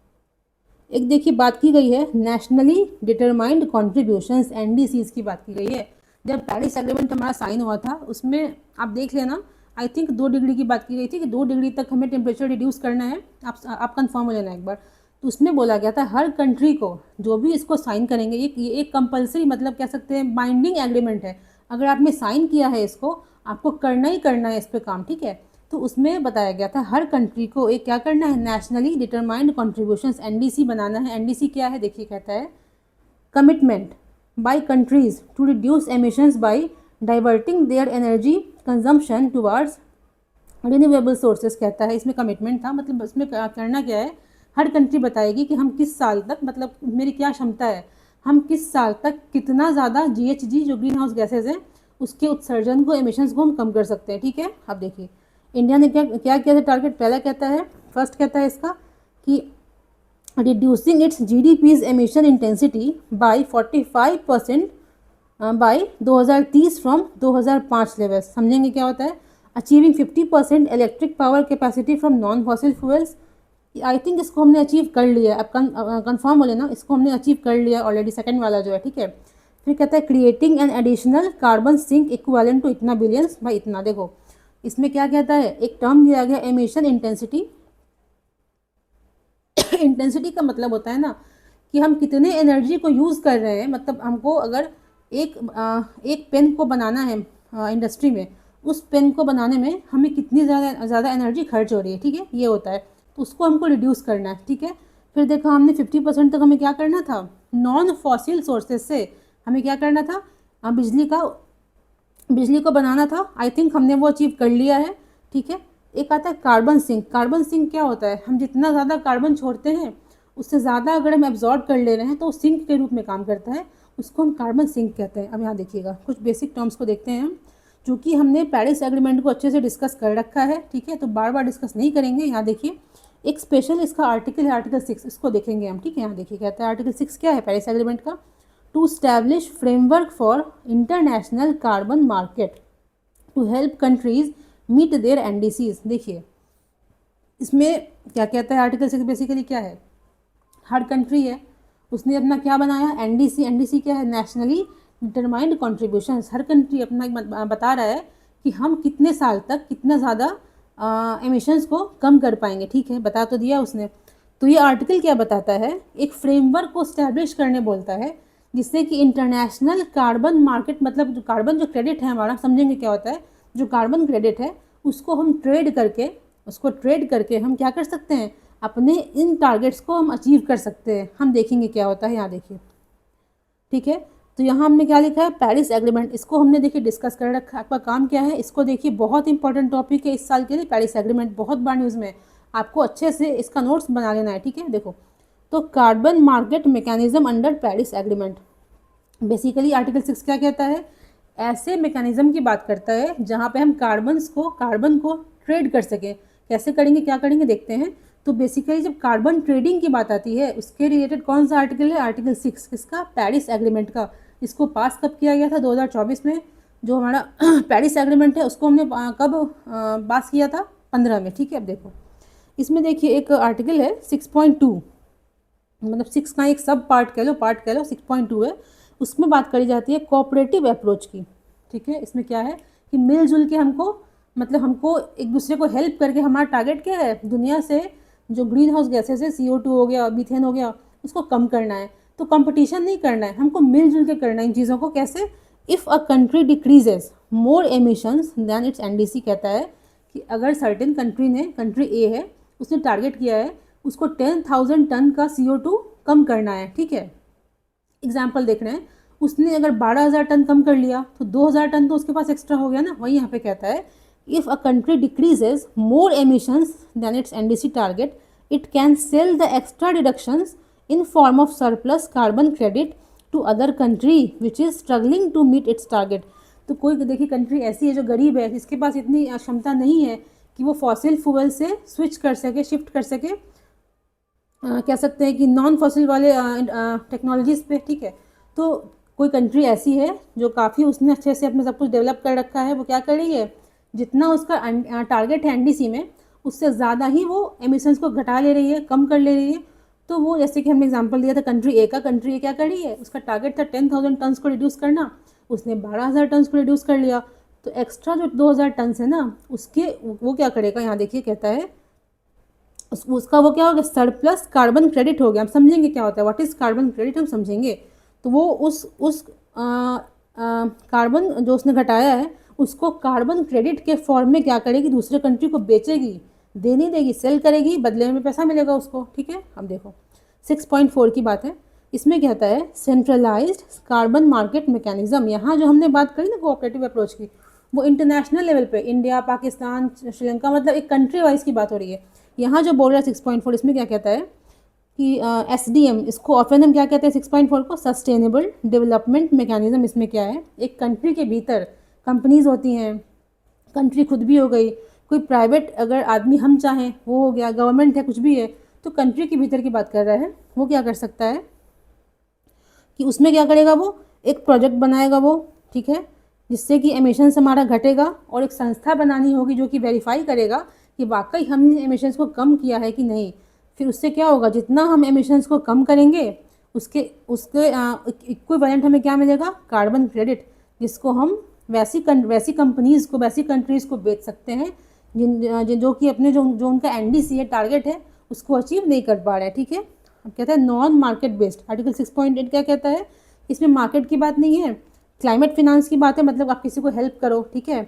एक देखिए बात की गई है नेशनली डिटरमाइंड कॉन्ट्रीब्यूशंस, एनडीसीज की बात की गई है। जब पेरिस एग्रीमेंट हमारा साइन हुआ था, उसमें आप देख लेना, आई थिंक 2 डिग्री की बात की गई थी कि 2 डिग्री तक हमें टेम्परेचर रिड्यूस करना है। आप कंफर्म हो लेना एक बार। तो उसमें बोला गया था हर कंट्री को जो भी इसको साइन करेंगे, ये एक कंपलसरी, मतलब कह सकते हैं बाइंडिंग एग्रीमेंट है। अगर आपने साइन किया है इसको, आपको करना ही करना है इस पर काम, ठीक है। तो उसमें बताया गया था हर कंट्री को एक क्या करना है, नेशनली डिटरमाइंड कॉन्ट्रीब्यूशंस, एनडीसी बनाना है। एनडीसी क्या है देखिए, कहता है commitment by countries to reduce emissions by diverting their energy consumption towards renewable sources, कहता है इसमें कमिटमेंट था। मतलब इसमें करना क्या है, हर कंट्री बताएगी कि हम किस साल तक, मतलब मेरी क्या क्षमता है, हम किस साल तक कितना ज़्यादा जीएचजी जो ग्रीन हाउस गैसेज हैं उसके उत्सर्जन को, एमिशंस को हम कम कर सकते हैं, ठीक है। अब देखिए इंडिया ने क्या क्या किया था टारगेट, पहला कहता है, फर्स्ट कहता है इसका कि reducing its GDP's emission intensity by 45% by 2030 from 2005 levels. समझेंगे क्या होता है, achieving 50% electric power capacity from non fossil fuels. I think इसको हमने अचीव कर लिया है, अब कंफर्म हो लेना, इसको हमने अचीव कर लिया ऑलरेडी, सेकंड वाला जो है, ठीक है। फिर कहता है creating an additional carbon sink equivalent to इतना बिलियंस, भाई इतना। देखो इसमें क्या कहता है, एक टर्म दिया गया एमिशन इंटेंसिटी। इंटेंसिटी का मतलब होता है ना कि हम कितने एनर्जी को यूज़ कर रहे हैं, मतलब हमको अगर एक पेन को बनाना है इंडस्ट्री में, उस पेन को बनाने में हमें कितनी ज़्यादा एनर्जी खर्च हो रही है, ठीक है, ये होता है। तो उसको हमको रिड्यूस करना है, ठीक है। फिर देखा हमने 50% तक हमें क्या करना था, नॉन फॉसिल सोर्सेज से हमें क्या करना था, बिजली को बनाना था। आई थिंक हमने वो अचीव कर लिया है, ठीक है। एक आता है कार्बन सिंक। कार्बन सिंक क्या होता है, हम जितना ज़्यादा कार्बन छोड़ते हैं उससे ज़्यादा अगर हम एब्जॉर्ब कर ले रहे हैं तो सिंक के रूप में काम करता है, उसको हम कार्बन सिंक कहते हैं। अब यहाँ देखिएगा कुछ बेसिक टर्म्स को देखते हैं हम, चूँकि हमने पेरिस एग्रीमेंट को अच्छे से डिस्कस कर रखा है, ठीक है, तो बार बार डिस्कस नहीं करेंगे। यहाँ देखिए एक स्पेशल इसका आर्टिकल है, आर्टिकल 6, इसको देखेंगे हम, ठीक है। यहाँ देखिए कहता है आर्टिकल 6 क्या है पेरिस एग्रीमेंट का, to establish framework for international carbon market to help countries meet their NDCs. देखिए इसमें क्या कहता है आर्टिकल 6, बेसिकली क्या है, हर कंट्री है उसने अपना क्या बनाया, एनडीसी। एनडीसी क्या है, नेशनली डिटरमाइंड कॉन्ट्रीब्यूशंस। हर कंट्री अपना बता रहा है कि हम कितने साल तक कितना ज़्यादा एमिशंस को कम कर पाएंगे, ठीक है, बता तो दिया उसने। तो ये आर्टिकल क्या बताता है, एक फ्रेमवर्क को स्टैब्लिश करने बोलता है, जिससे कि इंटरनेशनल कार्बन मार्केट, मतलब जो कार्बन जो क्रेडिट है हमारा, समझेंगे क्या होता है, जो कार्बन क्रेडिट है उसको हम ट्रेड करके हम क्या कर सकते हैं, अपने इन टारगेट्स को हम अचीव कर सकते हैं। हम देखेंगे क्या होता है, यहाँ देखिए, ठीक है। तो यहाँ हमने क्या लिखा है, पेरिस एग्रीमेंट, इसको हमने देखिए डिस्कस कर रखा है। आपका काम क्या है, इसको देखिए, बहुत इंपॉर्टेंट टॉपिक है इस साल के लिए, पेरिस एग्रीमेंट बहुत बार न्यूज़ में, आपको अच्छे से इसका नोट्स बना लेना है, ठीक है। देखो तो carbon market mechanism under Paris agreement, basically article 6 क्या कहता है, ऐसे मैकेनिज्म की बात करता है जहाँ पे हम कार्बन को ट्रेड कर सकें। कैसे करेंगे, क्या करेंगे, देखते हैं। तो बेसिकली जब कार्बन ट्रेडिंग की बात आती है, उसके रिलेटेड कौन सा आर्टिकल है, आर्टिकल 6 किसका, पेरिस एग्रीमेंट का। इसको पास कब किया गया था, 2024 में। जो हमारा पेरिस एग्रीमेंट है उसको हमने कब पास किया था, 15 में, ठीक है। अब देखो इसमें देखिए एक आर्टिकल है 6.2, मतलब 6 का एक सब पार्ट कह लो, 6.2 है। उसमें बात करी जाती है कोऑपरेटिव अप्रोच की, ठीक है। इसमें क्या है कि मिलजुल के हमको एक दूसरे को हेल्प करके, हमारा टारगेट क्या है, दुनिया से जो ग्रीन हाउस गैसेज है, CO2 हो गया, मीथेन हो गया, उसको कम करना है। तो कंपटीशन नहीं करना है, हमको मिलजुल के करना है इन चीज़ों को। कैसे, if a country decreases more emissions then its NDC, कहता है कि अगर सर्टेन कंट्री ए है, उसने टारगेट किया है उसको 10,000 टन का CO2 कम करना है, ठीक है। एग्जाम्पल देख रहे हैं, उसने अगर 12,000 टन कम कर लिया तो 2,000 टन तो उसके पास एक्स्ट्रा हो गया ना। वही यहाँ पे कहता है if a country decreases more emissions then its NDC target it can sell the extra deductions in form of surplus carbon credit to other country which is struggling to meet its target. तो कोई देखिए country ऐसी है जो गरीब है, जिसके पास इतनी क्षमता नहीं है कि वो फॉसिल फ्यूल से स्विच कर सके, शिफ्ट कर सके, कह सकते हैं कि नॉन फॉसिल वाले टेक्नोलॉजीज़ पे, ठीक है। तो कोई कंट्री ऐसी है जो काफ़ी उसने अच्छे से अपने सब कुछ डेवलप कर रखा है, वो क्या कर रही है, जितना उसका टारगेट है एनडीसी में उससे ज़्यादा ही वो एमिशंस को घटा ले रही है, कम कर ले रही है। तो वो जैसे कि हमने एग्जांपल दिया था कंट्री ए का, कंट्री ए क्या कर रही है, उसका टारगेट था 10,000 टन्स को रिड्यूस करना, उसने 12,000 टन्स को रिड्यूस कर लिया। तो एक्स्ट्रा जो 2,000 टन्स है ना, उसके वो क्या करेगा, यहाँ देखिए कहता है उसका वो क्या हो गया, सरप्लस कार्बन क्रेडिट हो गया। हम समझेंगे क्या होता है, व्हाट इज़ कार्बन क्रेडिट हम समझेंगे। तो वो उस कार्बन जो उसने घटाया है उसको कार्बन क्रेडिट के फॉर्म में क्या करेगी, दूसरे कंट्री को बेचेगी, दे नहीं देगी, सेल करेगी, बदले में पैसा मिलेगा उसको, ठीक है। अब देखो 6.4 की बात है, इसमें कहता है सेंट्रलाइज्ड कार्बन मार्केट मैकेनिज्म। यहाँ जो हमने बात करी ना कोऑपरेटिव अप्रोच की, वो इंटरनेशनल लेवल पे इंडिया, पाकिस्तान, श्रीलंका, मतलब एक कंट्री वाइज की बात हो रही है। यहाँ जो बोल रहा है 6.4, इसमें क्या कहता है कि SDM, इसको ऑफन हम क्या कहते हैं 6.4 को, सस्टेनेबल डेवलपमेंट मैकेनिज्म। इसमें क्या है, एक कंट्री के भीतर कंपनीज होती हैं, कंट्री खुद भी हो गई, कोई प्राइवेट अगर आदमी हम चाहें वो हो गया, गवर्नमेंट है, कुछ भी है, तो कंट्री के भीतर की बात कर रहा है। वो क्या कर सकता है कि उसमें क्या करेगा, वो एक प्रोजेक्ट बनाएगा वो, ठीक है, जिससे कि एमिशंस हमारा घटेगा, और एक संस्था बनानी होगी जो कि वेरीफाई करेगा कि वाकई हमने एमिशंस को कम किया है कि नहीं। फिर उससे क्या होगा, जितना हम एमिशंस को कम करेंगे उसके उसके इक्विवेलेंट हमें क्या मिलेगा, कार्बन क्रेडिट, जिसको हम वैसी कंपनीज़ को, वैसी कंट्रीज़ को बेच सकते हैं जो कि अपने जो उनका एनडीसी है, टारगेट है, उसको अचीव नहीं कर पा रहे हैं, ठीक है। अब कहता है नॉन मार्केट बेस्ड। आर्टिकल 6.8 क्या कहता है, इसमें मार्केट की बात नहीं है, क्लाइमेट फिनांस की बात है। मतलब आप किसी को हेल्प करो, ठीक है,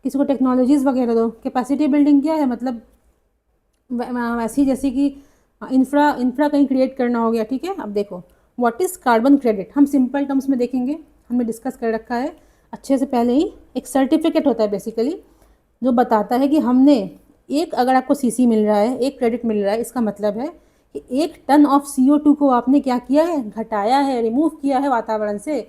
किसी को टेक्नोलॉजीज़ वगैरह दो। कैपेसिटी बिल्डिंग क्या है, मतलब वैसी जैसे कि इंफ्रा कहीं क्रिएट करना हो गया, ठीक है। अब देखो व्हाट इज़ कार्बन क्रेडिट, हम सिंपल टर्म्स में देखेंगे, हमने डिस्कस कर रखा है अच्छे से पहले ही। एक सर्टिफिकेट होता है बेसिकली जो बताता है कि हमने एक, अगर आपको सीसी मिल रहा है, एक क्रेडिट मिल रहा है, इसका मतलब है कि 1 टन ऑफ CO2 को आपने क्या किया है, घटाया है, रिमूव किया है वातावरण से।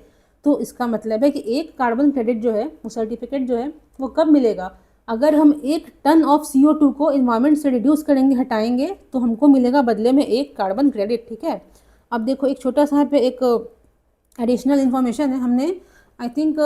तो इसका मतलब है कि एक कार्बन क्रेडिट जो है, वो सर्टिफिकेट जो है, वो कब मिलेगा, अगर हम 1 टन ऑफ CO2 को इन्वायरमेंट से रिड्यूस करेंगे, हटाएंगे, तो हमको मिलेगा बदले में 1 कार्बन क्रेडिट, ठीक है। अब देखो एक छोटा सा पे एक एडिशनल इन्फॉर्मेशन है, हमने आई थिंक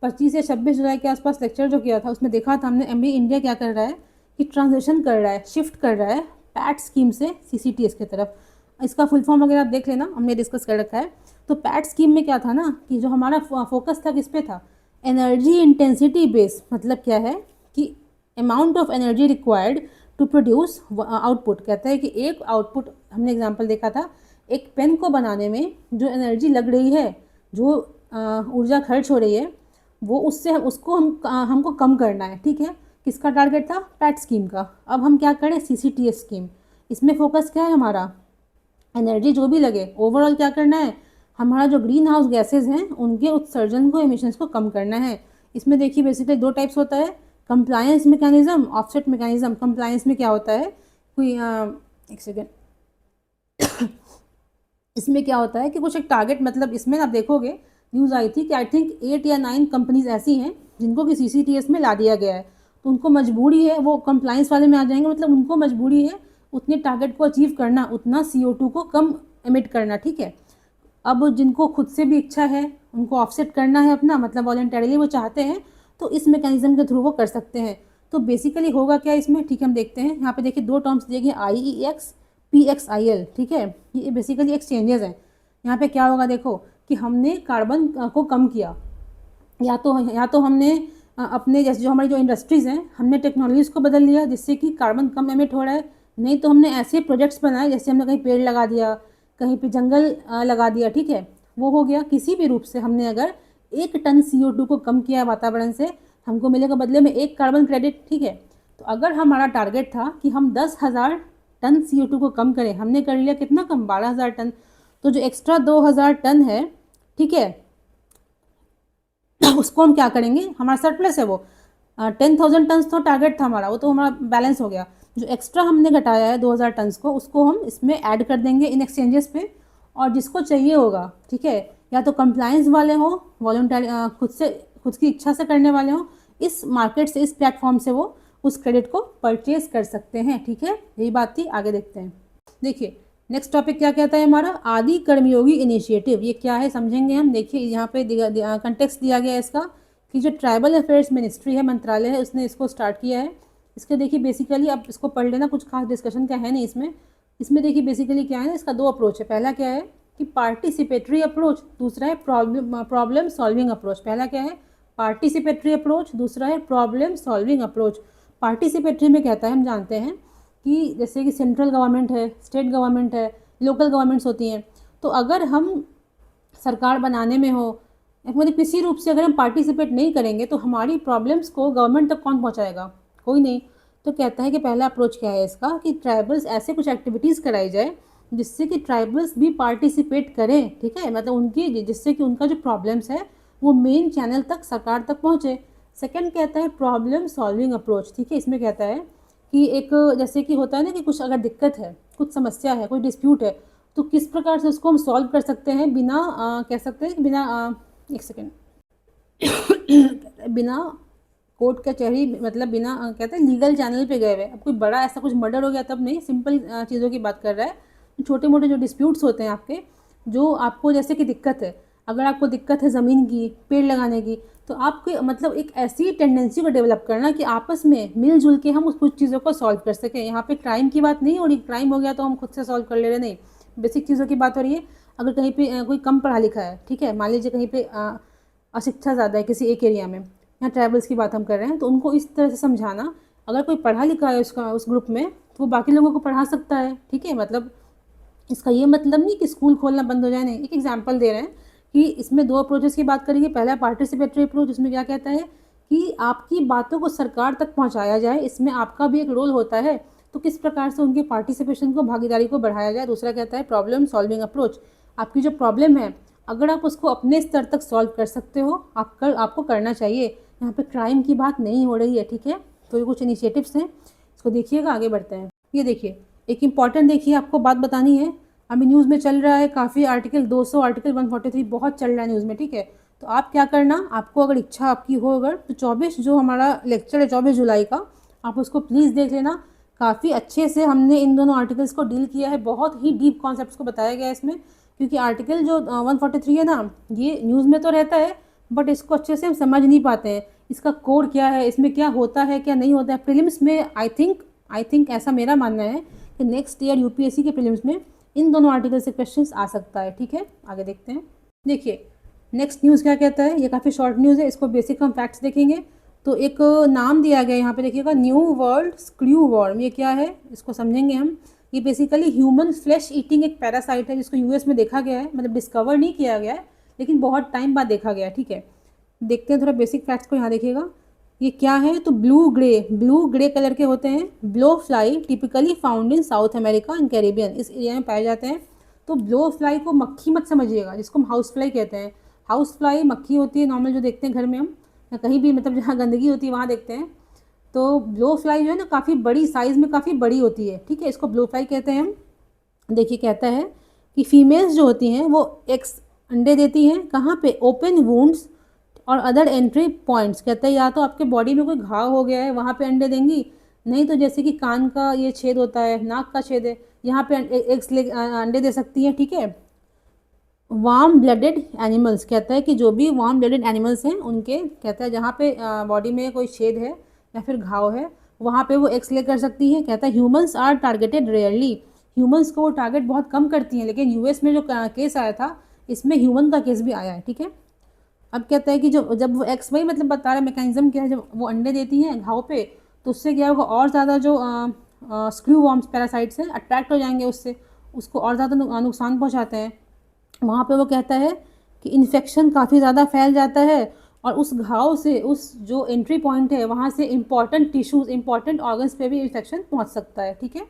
25 या 26 जुलाई के आसपास लेक्चर जो किया था, उसमें देखा था हमने MBA इंडिया क्या कर रहा है कि ट्रांजिशन कर रहा है, शिफ्ट कर रहा है पैट स्कीम से CCTS की तरफ। इसका फुल फॉर्म वगैरह आप देख लेना, हमने डिस्कस कर रखा है। तो पैट स्कीम में क्या था ना कि जो हमारा फोकस था किस पे था, एनर्जी इंटेंसिटी बेस। मतलब क्या है कि amount of energy required to produce output. कहता है कि एक आउटपुट, हमने एग्जांपल देखा था, एक पेन को बनाने में जो एनर्जी लग रही है, जो ऊर्जा खर्च हो रही है, वो उससे उसको हमको कम करना है, ठीक है। किसका टारगेट था, पैट स्कीम का। अब हम क्या करें, CCTS स्कीम। इसमें फोकस क्या है हमारा, एनर्जी जो भी लगे, ओवरऑल क्या करना है, हमारा जो ग्रीन हाउस गैसेज हैं उनके उत्सर्जन को, एमिशंस को कम करना है। इसमें देखिए बेसिकली 2 टाइप्स होता है, compliance mechanism, offset mechanism. Compliance में क्या होता है, कोई एक सेकेंड इसमें क्या होता है कि कुछ एक टारगेट, मतलब इसमें आप देखोगे न्यूज़ आई थी कि आई थिंक 8 या 9 कंपनीज ऐसी हैं जिनको कि CCTS में ला दिया गया है। तो उनको मजबूरी है, वो कंप्लायंस वाले में आ जाएंगे, मतलब उनको मजबूरी है उतने टारगेट को अचीव करना, उतना CO2 को कम एमिट करना, ठीक है। अब जिनको खुद से भी इच्छा है, उनको ऑफसेट करना है अपना, मतलब वॉलंटरीली वो चाहते हैं, तो इस मैकेनिज्म के थ्रू वो कर सकते हैं। तो बेसिकली होगा क्या इसमें, ठीक है, हम देखते हैं। यहाँ पे देखिए 2 टर्म्स दिए गए, IEX PXIL, ठीक है। ये बेसिकली एक्सचेंजेस हैं। यहाँ पे क्या होगा, देखो कि हमने कार्बन को कम किया, या तो हमने अपने जैसे जो हमारी जो इंडस्ट्रीज़ हैं, हमने टेक्नोलॉजीज़ को बदल लिया जिससे कि कार्बन कम एमिट हो रहा है, नहीं तो हमने ऐसे प्रोजेक्ट्स बनाए, जैसे हमने कहीं पेड़ लगा दिया, कहीं पे जंगल लगा दिया, ठीक है, वो हो गया। किसी भी रूप से हमने अगर 1 टन CO2 को कम किया वातावरण से, हमको मिलेगा बदले में 1 कार्बन क्रेडिट, ठीक है। तो अगर हमारा टारगेट था कि हम 10,000 टन CO2 को कम करें, हमने कर लिया कितना कम, 12,000 टन। तो जो एक्स्ट्रा 2,000 टन है ठीक है। उसको हम क्या करेंगे, हमारा सरप्लस है वो 10,000 टन तो टारगेट था हमारा, वो तो हमारा बैलेंस हो गया। जो एक्स्ट्रा हमने घटाया है 2,000 टन को, उसको हम इसमें ऐड कर देंगे इन एक्सचेंजेस पे। और जिसको चाहिए होगा, ठीक है, या तो कंप्लायंस वाले हो, वॉलंटरी खुद की इच्छा से करने वाले हो, इस मार्केट से, इस प्लेटफॉर्म से वो उस क्रेडिट को परचेज कर सकते हैं। ठीक है, यही बात थी। आगे देखते हैं। देखिए नेक्स्ट टॉपिक क्या कहता है हमारा, आदि कर्मयोगी इनिशिएटिव। ये क्या है समझेंगे हम। देखिए यहाँ पे कंटेक्स्ट दिया गया है इसका, कि जो ट्राइबल अफेयर्स मिनिस्ट्री है, मंत्रालय है, उसने इसको स्टार्ट किया है। इसके देखिए बेसिकली आप इसको पढ़ लेना, कुछ खास डिस्कशन का है नहीं इसमें। इसमें देखिए बेसिकली क्या है ना, इसका दो अप्रोच है। पहला क्या है कि पार्टिसिपेटरी अप्रोच, दूसरा है प्रॉब्लम सॉल्विंग अप्रोच। पहला क्या है, पार्टिसिपेटरी अप्रोच, दूसरा है प्रॉब्लम सॉल्विंग अप्रोच। पार्टिसिपेटरी में कहता है, हम जानते हैं कि जैसे कि सेंट्रल गवर्नमेंट है, स्टेट गवर्नमेंट है, लोकल गवर्नमेंट्स होती हैं, तो अगर हम सरकार बनाने में हो, मतलब किसी रूप से अगर हम पार्टिसिपेट नहीं करेंगे तो हमारी प्रॉब्लम्स को गवर्नमेंट तक कौन पहुंचाएगा, कोई नहीं। तो कहता है कि पहला अप्रोच क्या है इसका, कि ट्राइबल्स ऐसे कुछ एक्टिविटीज़ कराई जाए जिससे कि ट्राइबल्स भी पार्टिसिपेट करें। ठीक है, मतलब उनकी, जिससे कि उनका जो प्रॉब्लम्स है वो मेन चैनल तक, सरकार तक पहुँचे। सेकेंड कहता है प्रॉब्लम सॉल्विंग अप्रोच। ठीक है, इसमें कहता है कि एक, जैसे कि होता है ना कि कुछ अगर दिक्कत है, कुछ समस्या है, कोई डिस्प्यूट है, तो किस प्रकार से उसको हम सॉल्व कर सकते हैं बिना कह सकते हैं कि बिना एक सेकेंड बिना कोर्ट कचहरी, मतलब बिना कहते हैं लीगल चैनल पे गए हुए। अब कोई बड़ा ऐसा कुछ मर्डर हो गया तब नहीं, सिंपल चीज़ों की बात कर रहा है। छोटे मोटे जो डिस्प्यूट्स होते हैं आपके, जो आपको जैसे कि दिक्कत है, अगर आपको दिक्कत है ज़मीन की, पेड़ लगाने की, तो आपको मतलब एक ऐसी टेंडेंसी को डेवलप करना कि आपस में मिलजुल के हम उस कुछ चीज़ों को सॉल्व कर सकें। यहाँ पे क्राइम की बात नहीं हो रही, क्राइम हो गया तो हम खुद से सॉल्व कर ले रहे, नहीं, बेसिक चीज़ों की बात हो रही है। अगर कहीं पे कोई कम पढ़ा लिखा है, ठीक है, मान लीजिए कहीं पे अशिक्षा ज़्यादा है किसी एक एरिया में, यहाँ ट्राइबल्स की बात हम कर रहे हैं, तो उनको इस तरह से समझाना, अगर कोई पढ़ा लिखा है उसका उस ग्रुप में, तो वो बाकी लोगों को पढ़ा सकता है। ठीक है, मतलब इसका ये मतलब नहीं कि स्कूल खोलना बंद हो जाए, नहीं, एक एग्जाम्पल दे रहे हैं कि इसमें दो अप्रोचेस की बात करेंगे। पहला पार्टिसिपेटरी अप्रोच, इसमें क्या कहता है कि आपकी बातों को सरकार तक पहुंचाया जाए, इसमें आपका भी एक रोल होता है, तो किस प्रकार से उनके पार्टिसिपेशन को, भागीदारी को बढ़ाया जाए। दूसरा कहता है प्रॉब्लम सॉल्विंग अप्रोच, आपकी जो प्रॉब्लम है अगर आप उसको अपने स्तर तक सॉल्व कर सकते हो, आपको करना चाहिए। यहाँ पे क्राइम की बात नहीं हो रही है। ठीक है, तो ये कुछ इनिशिएटिव्स हैं, इसको देखिएगा। आगे बढ़ते हैं। ये देखिए एक इम्पॉर्टेंट, देखिए आपको बात बतानी है। अभी न्यूज़ में चल रहा है काफ़ी आर्टिकल 200, आर्टिकल 143 बहुत चल रहा है न्यूज़ में। ठीक है, तो आप क्या करना, आपको अगर इच्छा आपकी हो, अगर तो 24 जो हमारा लेक्चर है 24 जुलाई का, आप उसको प्लीज़ देख लेना। काफ़ी अच्छे से हमने इन दोनों आर्टिकल्स को डील किया है, बहुत ही डीप कॉन्सेप्ट्स को बताया गया है इसमें। क्योंकि आर्टिकल जो 143 है ना, ये न्यूज़ में तो रहता है, बट इसको अच्छे से हम समझ नहीं पाते हैं, इसका कोड क्या है, इसमें क्या होता है क्या नहीं होता है। प्रीलिम्स में आई थिंक ऐसा मेरा मानना है कि नेक्स्ट ईयर यूपीएससी के प्रीलिम्स में इन दोनों आर्टिकल से क्वेश्चंस आ सकता है। ठीक है, आगे देखते हैं। देखिए नेक्स्ट न्यूज़ क्या कहता है, ये काफ़ी शॉर्ट न्यूज़ है, इसको बेसिक हम फैक्ट्स देखेंगे। तो एक नाम दिया गया यहाँ पे, देखिएगा, न्यू वर्ल्ड स्क्रू वॉर्म। ये क्या है, इसको समझेंगे हम। ये बेसिकली ह्यूमन फ्लैश ईटिंग एक पैरासाइट है, जिसको यूएस में देखा गया है, मतलब डिस्कवर नहीं किया गया है, लेकिन बहुत टाइम बाद देखा गया है। ठीक है, देखते हैं थोड़ा बेसिक फैक्ट्स को। यहाँ देखिएगा ये क्या है, तो ब्लू ग्रे कलर के होते हैं। Blow fly typically found in south America and Caribbean, इस एरिया में पाए जाते हैं। तो ब्लो फ्लाई को मक्खी मत समझिएगा, जिसको हम हाउस फ्लाई कहते हैं। हाउस फ्लाई मक्खी होती है नॉर्मल, जो देखते हैं घर में हम, या कहीं भी, मतलब जहाँ गंदगी होती है वहाँ देखते हैं। तो ब्लो फ्लाई जो है ना, काफ़ी बड़ी साइज़ में, काफ़ी बड़ी होती है। ठीक है, इसको ब्लो फ्लाई कहते हैं हम। देखिए कहता है कि फीमेल्स जो होती हैं वो एक्स अंडे देती हैं, कहाँ पे, ओपन वुंड्स और अदर एंट्री पॉइंट्स। कहते हैं या तो आपके बॉडी में कोई घाव हो गया है वहाँ पे अंडे देंगी, नहीं तो जैसे कि कान का ये छेद होता है, नाक का छेद है, यहाँ पे एग्स ले अंडे दे सकती हैं। ठीक है, वार्म ब्लडेड एनिमल्स, कहता है कि जो भी वार्म ब्लडेड एनिमल्स हैं उनके, कहता है जहाँ पे बॉडी में कोई छेद है या फिर घाव है, वहाँ पे वो एक्स ले कर सकती हैं। कहता है humans are targeted rarely, humans को वो टारगेट बहुत कम करती हैं, लेकिन यूएस में जो केस आया था, इसमें ह्यूमन का केस भी आया है। ठीक है, अब कहता है कि जब वो एक्स, वही मतलब बता रहा है मैकेनिज्म क्या है, जब वो अंडे देती हैं घाव पे, तो उससे क्या होगा, और ज़्यादा जो स्क्रू वॉर्म्स पैरासाइट्स हैं अट्रैक्ट हो जाएंगे उससे, उसको और ज़्यादा नुकसान पहुंचाते हैं। वहाँ पे वो कहता है कि इन्फेक्शन काफ़ी ज़्यादा फैल जाता है, और उस घाव से, उस जो एंट्री पॉइंट है वहाँ से इंपॉर्टेंट टिश्यूज़, इंपॉर्टेंट ऑर्गन्स पे भी इन्फेक्शन पहुँच सकता है। ठीक है,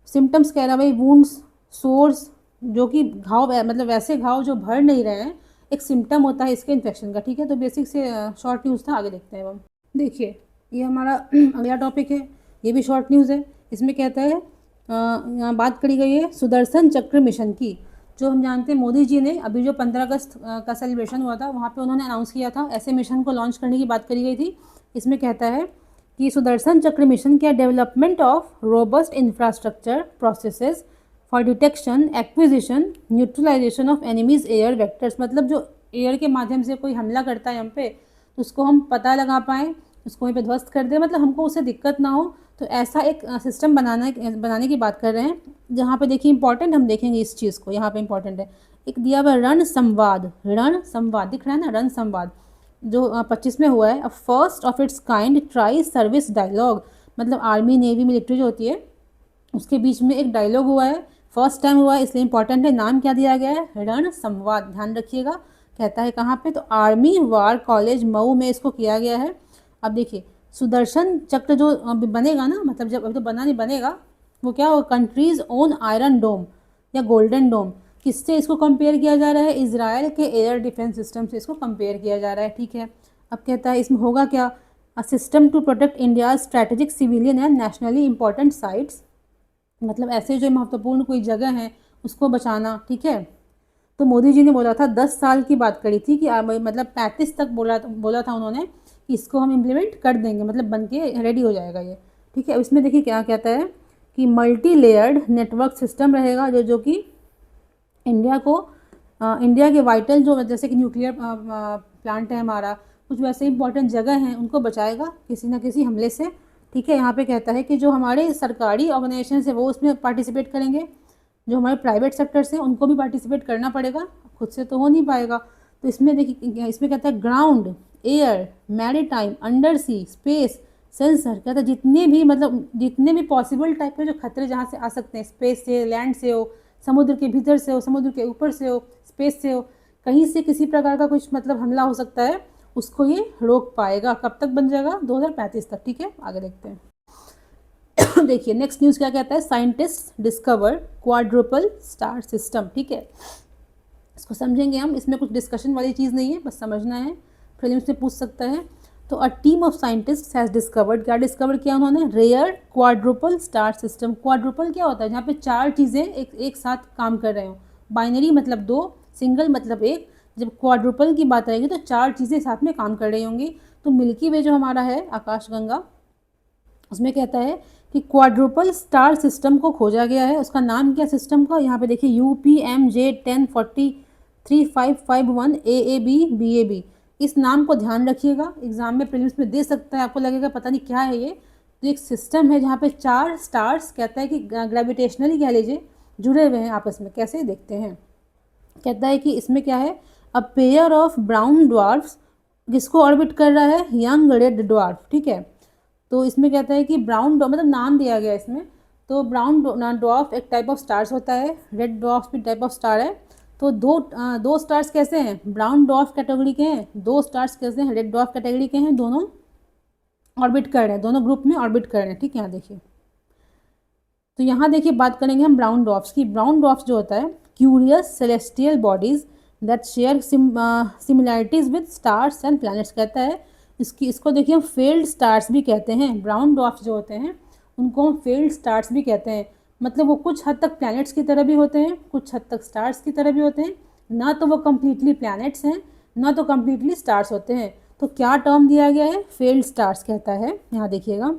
सिम्टम्स कह रहा है भाई, वुंड्स, सोर्स, जो कि घाव मतलब वैसे घाव जो भर नहीं रहे हैं, एक सिम्टम होता है इसके इन्फेक्शन का। ठीक है, तो बेसिक से शॉर्ट न्यूज़ था, आगे देखते हैं अब हम। देखिए ये हमारा अगला टॉपिक है, ये भी शॉर्ट न्यूज़ है। इसमें कहता है यहाँ बात करी गई है सुदर्शन चक्र मिशन की। जो हम जानते हैं मोदी जी ने अभी जो 15 अगस्त का सेलिब्रेशन हुआ था, वहाँ पे उन्होंने अनाउंस किया था, ऐसे मिशन को लॉन्च करने की बात करी गई थी। इसमें कहता है कि सुदर्शन चक्र मिशन क्या development of robust infrastructure processes for detection, acquisition, neutralization of enemies air vectors. मतलब जो एयर के माध्यम से कोई हमला करता है हम पे, तो उसको हम पता लगा पाएँ, उसको वहीं पे ध्वस्त कर दें, मतलब हमको उससे दिक्कत ना हो। तो ऐसा एक सिस्टम बनाने की बात कर रहे हैं। जहाँ पे देखिए इंपॉर्टेंट हम देखेंगे इस चीज़ को, यहाँ पे इंपॉर्टेंट है एक दिया हुआ रण संवाद। रण संवाद दिख रहा है ना, रण संवाद जो 25 में हुआ है। A first of its kind tri service dialogue, मतलब आर्मी नेवी मिलिट्री जो होती है उसके बीच में एक डायलॉग हुआ है, फर्स्ट टाइम हुआ है, इसलिए इंपॉर्टेंट है। नाम क्या दिया गया है, रण संवाद, ध्यान रखिएगा। कहता है कहाँ पे, तो आर्मी वार कॉलेज मऊ में इसको किया गया है। अब देखिए सुदर्शन चक्र जो अभी बनेगा ना, मतलब जब अभी तो बना नहीं, बनेगा, वो क्या होगा, कंट्रीज ओन आयरन डोम या गोल्डन डोम। किससे इसको कंपेयर किया जा रहा है, इजराइल के एयर डिफेंस सिस्टम से इसको कंपेयर किया जा रहा है। ठीक है, अब कहता है इसमें होगा क्या, a system to protect India strategic civilian and nationally important sites, मतलब ऐसे जो महत्वपूर्ण कोई जगह है उसको बचाना। ठीक है, तो मोदी जी ने बोला था 10 साल की बात करी थी कि मतलब 35 तक बोला था उन्होंने कि इसको हम इम्प्लीमेंट कर देंगे, मतलब बन के रेडी हो जाएगा ये। ठीक है, इसमें देखिए क्या कहता है कि मल्टी लेयर्ड नेटवर्क सिस्टम रहेगा जो कि इंडिया को इंडिया के वाइटल जो जैसे कि न्यूक्लियर प्लांट है हमारा, कुछ वैसे इंपॉर्टेंट जगह हैं, उनको बचाएगा किसी न किसी हमले से। ठीक है, यहाँ पे कहता है कि जो हमारे सरकारी ऑर्गेनाइजेशन है वो उसमें पार्टिसिपेट करेंगे, जो हमारे प्राइवेट सेक्टर से उनको भी पार्टिसिपेट करना पड़ेगा, खुद से तो हो नहीं पाएगा। तो इसमें देखिए इसमें कहता है ग्राउंड, एयर, मैरीटाइम, अंडर सी, स्पेस, सेंसर, कहता है जितने भी पॉसिबल टाइप के जो खतरे जहाँ से आ सकते हैं, स्पेस से, लैंड से हो, समुद्र के भीतर से हो, समुद्र के ऊपर से हो, स्पेस से हो, कहीं से किसी प्रकार का कुछ मतलब हमला हो सकता है, उसको ये रोक पाएगा। कब तक बन जाएगा, 2035 तक। ठीक है, आगे देखते हैं। देखिए नेक्स्ट न्यूज़ क्या कहता है, scientist discover quadruple star system. ठीक है, इसको समझेंगे हम, इसमें कुछ डिस्कशन वाली चीज़ नहीं है, बस समझना है, प्रीलिम्स में पूछ सकता है। तो a team of scientist has discovered, क्या डिस्कवर किया उन्होंने, rare quadruple star system. Quadruple क्या होता है, जहाँ पे 4 चीज़ें एक साथ काम कर रहे हो। बाइनरी मतलब 2, सिंगल मतलब 1, जब क्वाड्रुपल की बात आएगी तो 4 चीज़ें साथ में काम कर रही होंगी। तो मिल्की वे जो हमारा है आकाशगंगा, उसमें कहता है कि क्वाड्रुपल स्टार सिस्टम को खोजा गया है। उसका नाम क्या सिस्टम का, यहाँ पे देखिए UPMJ10403551 AAB BAB, इस नाम को ध्यान रखिएगा, एग्जाम में प्रीलिम्स में दे सकता है, आपको लगेगा पता नहीं क्या है ये। तो एक सिस्टम है जहाँ पे 4 स्टार्स, कहता है कि ग्रेविटेशनली कह लीजिए, जुड़े हुए हैं आपस में, कैसे देखते हैं। कहता है कि इसमें क्या है, a pair of brown dwarfs, जिसको ऑर्बिट कर रहा है यंग रेड ड्वार्फ। ठीक है, तो इसमें कहता है कि ब्राउन मतलब नाम दिया गया इसमें, तो ब्राउन ड्वार्फ एक टाइप ऑफ स्टार्स होता है, रेड ड्वार्फ भी टाइप ऑफ स्टार है। तो दो स्टार्स कैसे हैं, ब्राउन ड्वार्फ कैटेगरी के हैं, 2 स्टार्स कैसे हैं, रेड ड्वार्फ कैटेगरी के हैं, दोनों ऑर्बिट कर रहे हैं, दोनों ग्रुप में ऑर्बिट कर रहे हैं। ठीक है, यहाँ देखिए, तो यहाँ देखिए बात करेंगे हम ब्राउन ड्वार्फ्स की। ब्राउन ड्वार्फ्स जो होता है curious celestial bodies that share similarities with stars and planets, कहता है इसको देखिए हम फेल्ड स्टार्स भी कहते हैं। ब्राउन ड्वार्फ्स जो होते हैं उनको हम फेल्ड स्टार्स भी कहते हैं, मतलब वो कुछ हद तक प्लैनेट्स की तरह भी होते हैं, कुछ हद तक स्टार्स की तरह भी होते हैं, ना तो वो कम्प्लीटली प्लैनेट्स हैं, ना तो कम्प्लीटली स्टार्स होते हैं। तो क्या टर्म दिया गया है, फेल्ड स्टार्स कहता है। यहाँ देखिएगा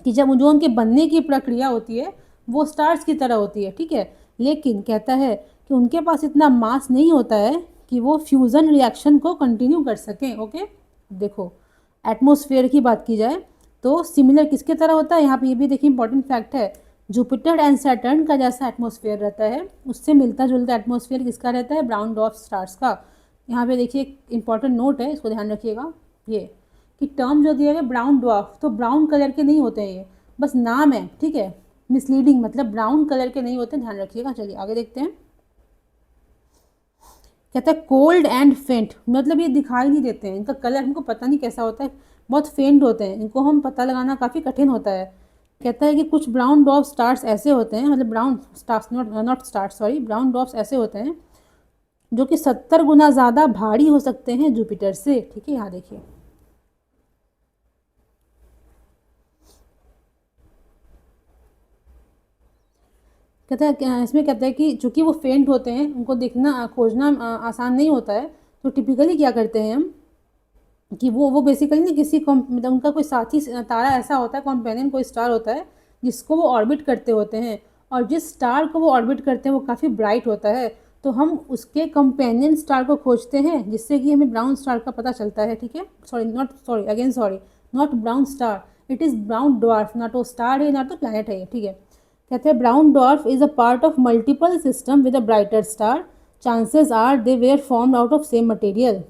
कि जब जो उनके बनने की प्रक्रिया होती है वो स्टार्स की तरह होती है। ठीक है, लेकिन कहता है कि उनके पास इतना मास नहीं होता है कि वो फ्यूज़न रिएक्शन को कंटिन्यू कर सकें। ओके, देखो एटमॉस्फेयर की बात की जाए तो सिमिलर किसके तरह होता है, यहाँ पे ये भी देखिए इंपॉर्टेंट फैक्ट है, जुपिटर एंड सैटर्न का जैसा एटमॉस्फेयर रहता है उससे मिलता जुलता एटमॉस्फेयर किसका रहता है, ब्राउन ड्वार्फ स्टार्स का। यहाँ पे देखिए एक इंपॉर्टेंट नोट है, इसको ध्यान रखिएगा, ये कि टर्म जो दिया है ब्राउन ड्वार्फ, तो ब्राउन कलर के नहीं होते हैं ये, बस नाम है। ठीक है, मिसलीडिंग, मतलब ब्राउन कलर के नहीं होते, ध्यान रखिएगा। चलिए आगे देखते हैं। कहता है कोल्ड एंड फेंट, मतलब ये दिखाई नहीं देते हैं, इनका कलर हमको पता नहीं कैसा होता है, बहुत फेंट होते हैं, इनको हम पता लगाना काफ़ी कठिन होता है। कहता है कि कुछ ब्राउन डॉर्फ स्टार्स ऐसे होते हैं, मतलब brown stars, not stars, sorry, brown dwarfs ऐसे होते हैं जो कि 70 गुना ज़्यादा भारी हो सकते हैं जुपिटर से। ठीक है, यहाँ देखिए। कहता है इसमें कहता है कि चूंकि वो फेंट होते हैं, उनको देखना खोजना आसान नहीं होता है, तो टिपिकली क्या करते हैं हम कि वो बेसिकली ना किसी मतलब उनका कोई साथी तारा ऐसा होता है, कॉम्पेनियन कोई स्टार होता है जिसको वो ऑर्बिट करते होते हैं, और जिस स्टार को वो ऑर्बिट करते हैं वो काफ़ी ब्राइट होता है, तो हम उसके कंपेनियन स्टार को खोजते हैं, जिससे कि हमें ब्राउन स्टार का पता चलता है। ठीक है, sorry, not brown star, it is brown dwarf, ना तो स्टार है ना तो प्लानट है। ठीक है, कहते हैं brown dwarf is a part of multiple system with a brighter star, chances are they were formed out of same material.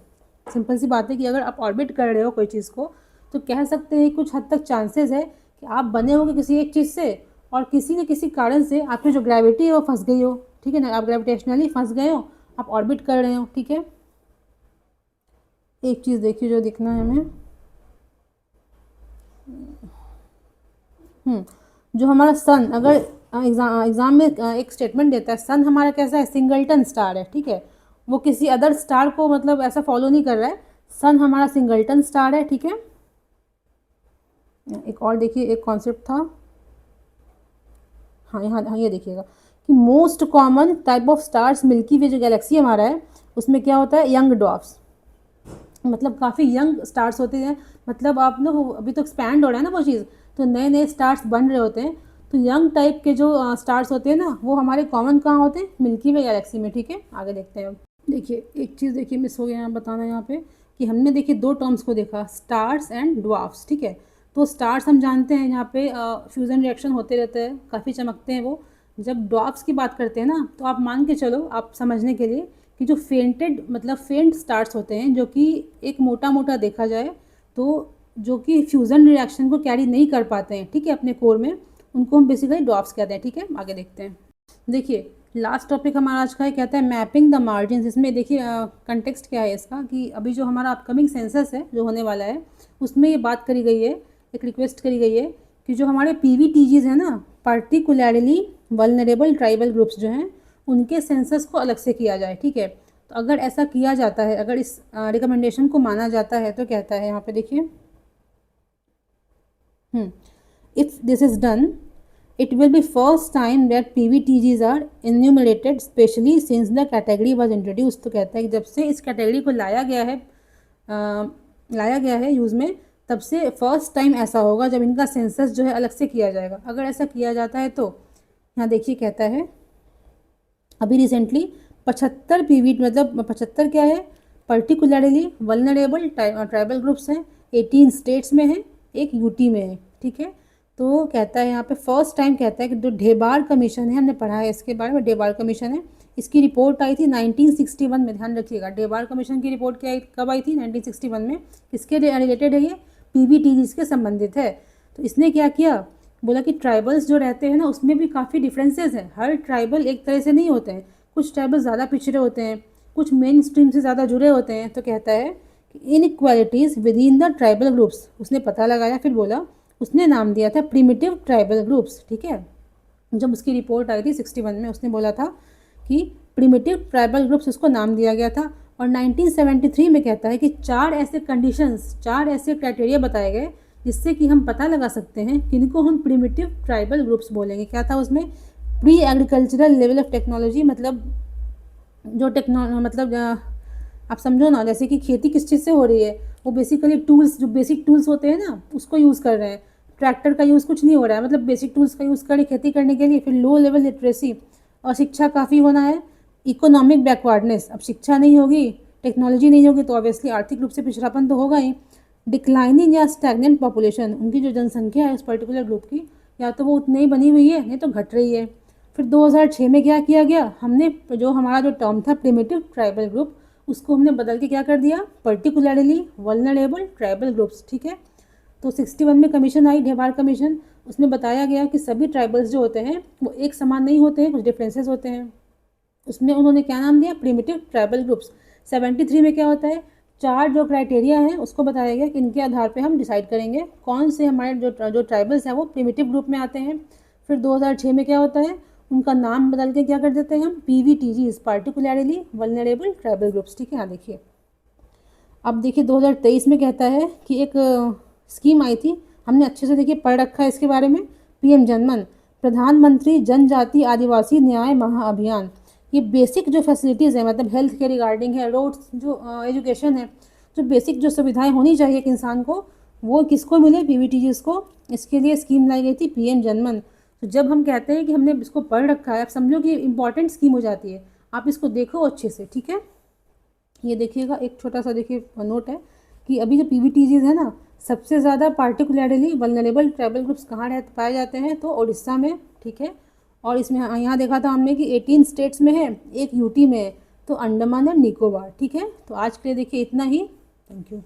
Simple सी बात है कि अगर आप ऑर्बिट कर रहे हो कोई चीज़ को, तो कह सकते हैं कुछ हद तक चांसेस है कि आप बने होगे किसी एक चीज़ से, और किसी न किसी कारण से आपकी जो ग्रेविटी है वो फंस गई हो। ठीक है ना, आप ग्रेविटेशनली फंस गए हो, आप ऑर्बिट कर रहे हो। ठीक है, एक चीज़ देखिए जो दिखना है हमें, जो हमारा सन, अगर एग्ज़ाम में एक स्टेटमेंट देता है, सन हमारा कैसा है, सिंगल्टन स्टार है। ठीक है, वो किसी अदर स्टार को मतलब ऐसा फॉलो नहीं कर रहा है, सन हमारा सिंगल्टन स्टार है। ठीक है, एक और देखिए, एक कॉन्सेप्ट था, हाँ यहाँ ये देखिएगा कि most common type of stars, Milky Way जो गैलेक्सी हमारा है उसमें क्या होता है, यंग डॉर्फ्स, मतलब काफ़ी यंग स्टार्स होते हैं। मतलब आप ना अभी तो एक्सपैंड हो रहा है ना वो चीज़, तो नए नए स्टार्स बन रहे होते हैं, तो यंग टाइप के जो स्टार्स होते हैं ना, वो हमारे कॉमन कहाँ होते हैं, मिल्की वे गैलेक्सी में। ठीक है, आगे देखते हैं अब। देखिए एक चीज़ देखिए मिस हो गया यहाँ बताना, यहाँ पे कि हमने देखिए दो टर्म्स को देखा, स्टार्स एंड ड्वार्फ्स। ठीक है, तो स्टार्स हम जानते हैं यहाँ पे फ्यूज़न रिएक्शन होते रहते हैं, काफ़ी चमकते हैं वो। जब ड्वार्फ्स की बात करते हैं ना, तो आप मान के चलो, आप समझने के लिए, कि जो फेंटेड मतलब फेंट स्टार्स होते हैं, जो कि एक मोटा मोटा देखा जाए तो, जो कि फ्यूज़न रिएक्शन को कैरी नहीं कर पाते हैं, ठीक है, अपने कोर में, उनको हम बेसिकली ड्वार्फ्स कहते हैं। ठीक है, आगे देखते हैं। देखिए लास्ट टॉपिक हमारा आज का है, कहता है मैपिंग द मार्जिन। इसमें देखिए कंटेक्स्ट क्या है इसका, कि अभी जो हमारा अपकमिंग सेंसस है जो होने वाला है, उसमें ये बात करी गई है, एक रिक्वेस्ट करी गई है कि जो हमारे PVTGs हैं ना, पर्टिकुलरली वल्नरेबल ट्राइबल ग्रुप्स जो हैं, उनके सेंसस को अलग से किया जाए। ठीक है, तो अगर ऐसा किया जाता है, अगर इस रिकमेंडेशन को माना जाता है, तो कहता है यहाँ पे देखिए, if this is done, it will be first time that PVTGs are enumerated specially since the category was introduced। तो कहता है कि जब से इस कैटेगरी को लाया गया है यूज़ में, तब से फर्स्ट टाइम ऐसा होगा जब इनका सेंसस जो है अलग से किया जाएगा। अगर ऐसा किया जाता है तो यहाँ देखिए कहता है, अभी रिसेंटली 75 PV, मतलब 75 क्या है, पर्टिकुलरली वल्नरेबल ट्राइबल ग्रुप्स हैं, 18 स्टेट्स में हैं, एक यूटी में है। ठीक है, तो कहता है यहाँ पे फर्स्ट टाइम, कहता है कि जो ढेबार कमीशन है, हमने पढ़ा है इसके बारे में, ढेबार कमीशन है, इसकी रिपोर्ट आई थी 1961 में। ध्यान रखिएगा, ढेबार कमीशन की रिपोर्ट क्या कब आई थी, 1961 में। किसके रिलेटेड है ये, PVTGs के संबंधित है। तो इसने क्या किया, बोला कि ट्राइबल्स जो रहते हैं ना, उसमें भी काफ़ी डिफरेंसेस हैं, हर ट्राइबल एक तरह से नहीं होते हैं, कुछ ट्राइबल ज़्यादा पिछड़े होते हैं, कुछ मेन स्ट्रीम से ज़्यादा जुड़े होते हैं। तो कहता है कि inequalities with in the tribal groups, उसने पता लगाया, फिर बोला, उसने नाम दिया था प्रिमिटिव ट्राइबल ग्रुप्स। ठीक है, जब उसकी रिपोर्ट आई थी 61 में, उसने बोला था कि प्रिमिटिव ट्राइबल ग्रुप्स, उसको नाम दिया गया था। और 1973 में कहता है कि 4 ऐसे कंडीशंस, 4 ऐसे क्राइटेरिया बताए गए जिससे कि हम पता लगा सकते हैं कि इनको हम प्रिमिटिव ट्राइबल ग्रुप्स बोलेंगे। क्या था उसमें, pre agricultural level of technology, मतलब जो मतलब आप समझो ना, जैसे कि खेती किस चीज़ से हो रही है, वो बेसिकली टूल्स, जो बेसिक टूल्स होते हैं ना, उसको यूज़ कर रहे हैं। ट्रैक्टर का यूज़ कुछ नहीं हो रहा है, मतलब बेसिक टूल्स का यूज़ करें खेती करने के लिए। फिर लो लेवल लिटरेसी और शिक्षा काफ़ी होना है। इकोनॉमिक बैकवर्डनेस, अब शिक्षा नहीं होगी, टेक्नोलॉजी नहीं होगी, तो ऑब्वियसली आर्थिक रूप से पिछड़ापन तो होगा ही। डिक्लाइनिंग या स्टैगनेंट पॉपुलेशन, उनकी जो जनसंख्या है उस पर्टिकुलर ग्रुप की, या तो वो उतनी ही बनी हुई है, नहीं तो घट रही है। फिर 2006 में क्या किया गया, हमने जो हमारा जो टर्म था प्रिमिटिव ट्राइबल ग्रुप, उसको हमने बदल के क्या कर दिया, पर्टिकुलरली वल्नरेबल ट्राइबल ग्रुप्स। ठीक है, तो 61 में कमीशन आई, ढेबार कमीशन, उसमें बताया गया कि सभी ट्राइबल्स जो होते हैं वो एक समान नहीं होते हैं, कुछ डिफरेंसेस होते हैं। उसमें उन्होंने क्या नाम दिया, प्रिमिटिव ट्राइबल ग्रुप्स। 73 में क्या होता है, 4 जो क्राइटेरिया हैं उसको बताया गया कि इनके आधार पे हम डिसाइड करेंगे कौन से हमारे जो ट्राइबल्स हैं वो प्रिमिटिव ग्रुप में आते हैं। फिर 2006 में क्या होता है, उनका नाम बदल के क्या कर देते हैं हम, PVTGs, particularly vulnerable tribal groups. ठीक है, यहाँ देखिए। अब देखिए 2023 में कहता है कि एक स्कीम आई थी, हमने अच्छे से देखिए पढ़ रखा है इसके बारे में, PM जनमन, प्रधानमंत्री जनजाति आदिवासी न्याय महाअभियान। ये बेसिक जो फैसिलिटीज़ है, मतलब हेल्थ के रिगार्डिंग है, रोड्स, जो एजुकेशन है, जो बेसिक जो सुविधाएं होनी चाहिए एक इंसान को, वो किसको मिले, PVTGs को। इसके लिए स्कीम लाई गई थी PM जनमन। तो जब हम कहते हैं कि हमने इसको पढ़ रखा है, आप समझो कि इंपॉर्टेंट स्कीम हो जाती है। आप इसको देखो अच्छे से, ठीक है। ये देखिएगा, एक छोटा सा देखिए नोट है कि अभी जो PVTGs है ना, सबसे ज़्यादा पार्टिकुलरली वल्नरेबल ट्राइबल ग्रुप्स कहाँ पाए जाते हैं, तो उड़ीसा में। ठीक है, और इसमें यहाँ देखा था हमने कि 18 स्टेट्स में है, एक UT में है, तो अंडमान एंड निकोबार। ठीक है, तो आज के लिए देखिए इतना ही। Thank you.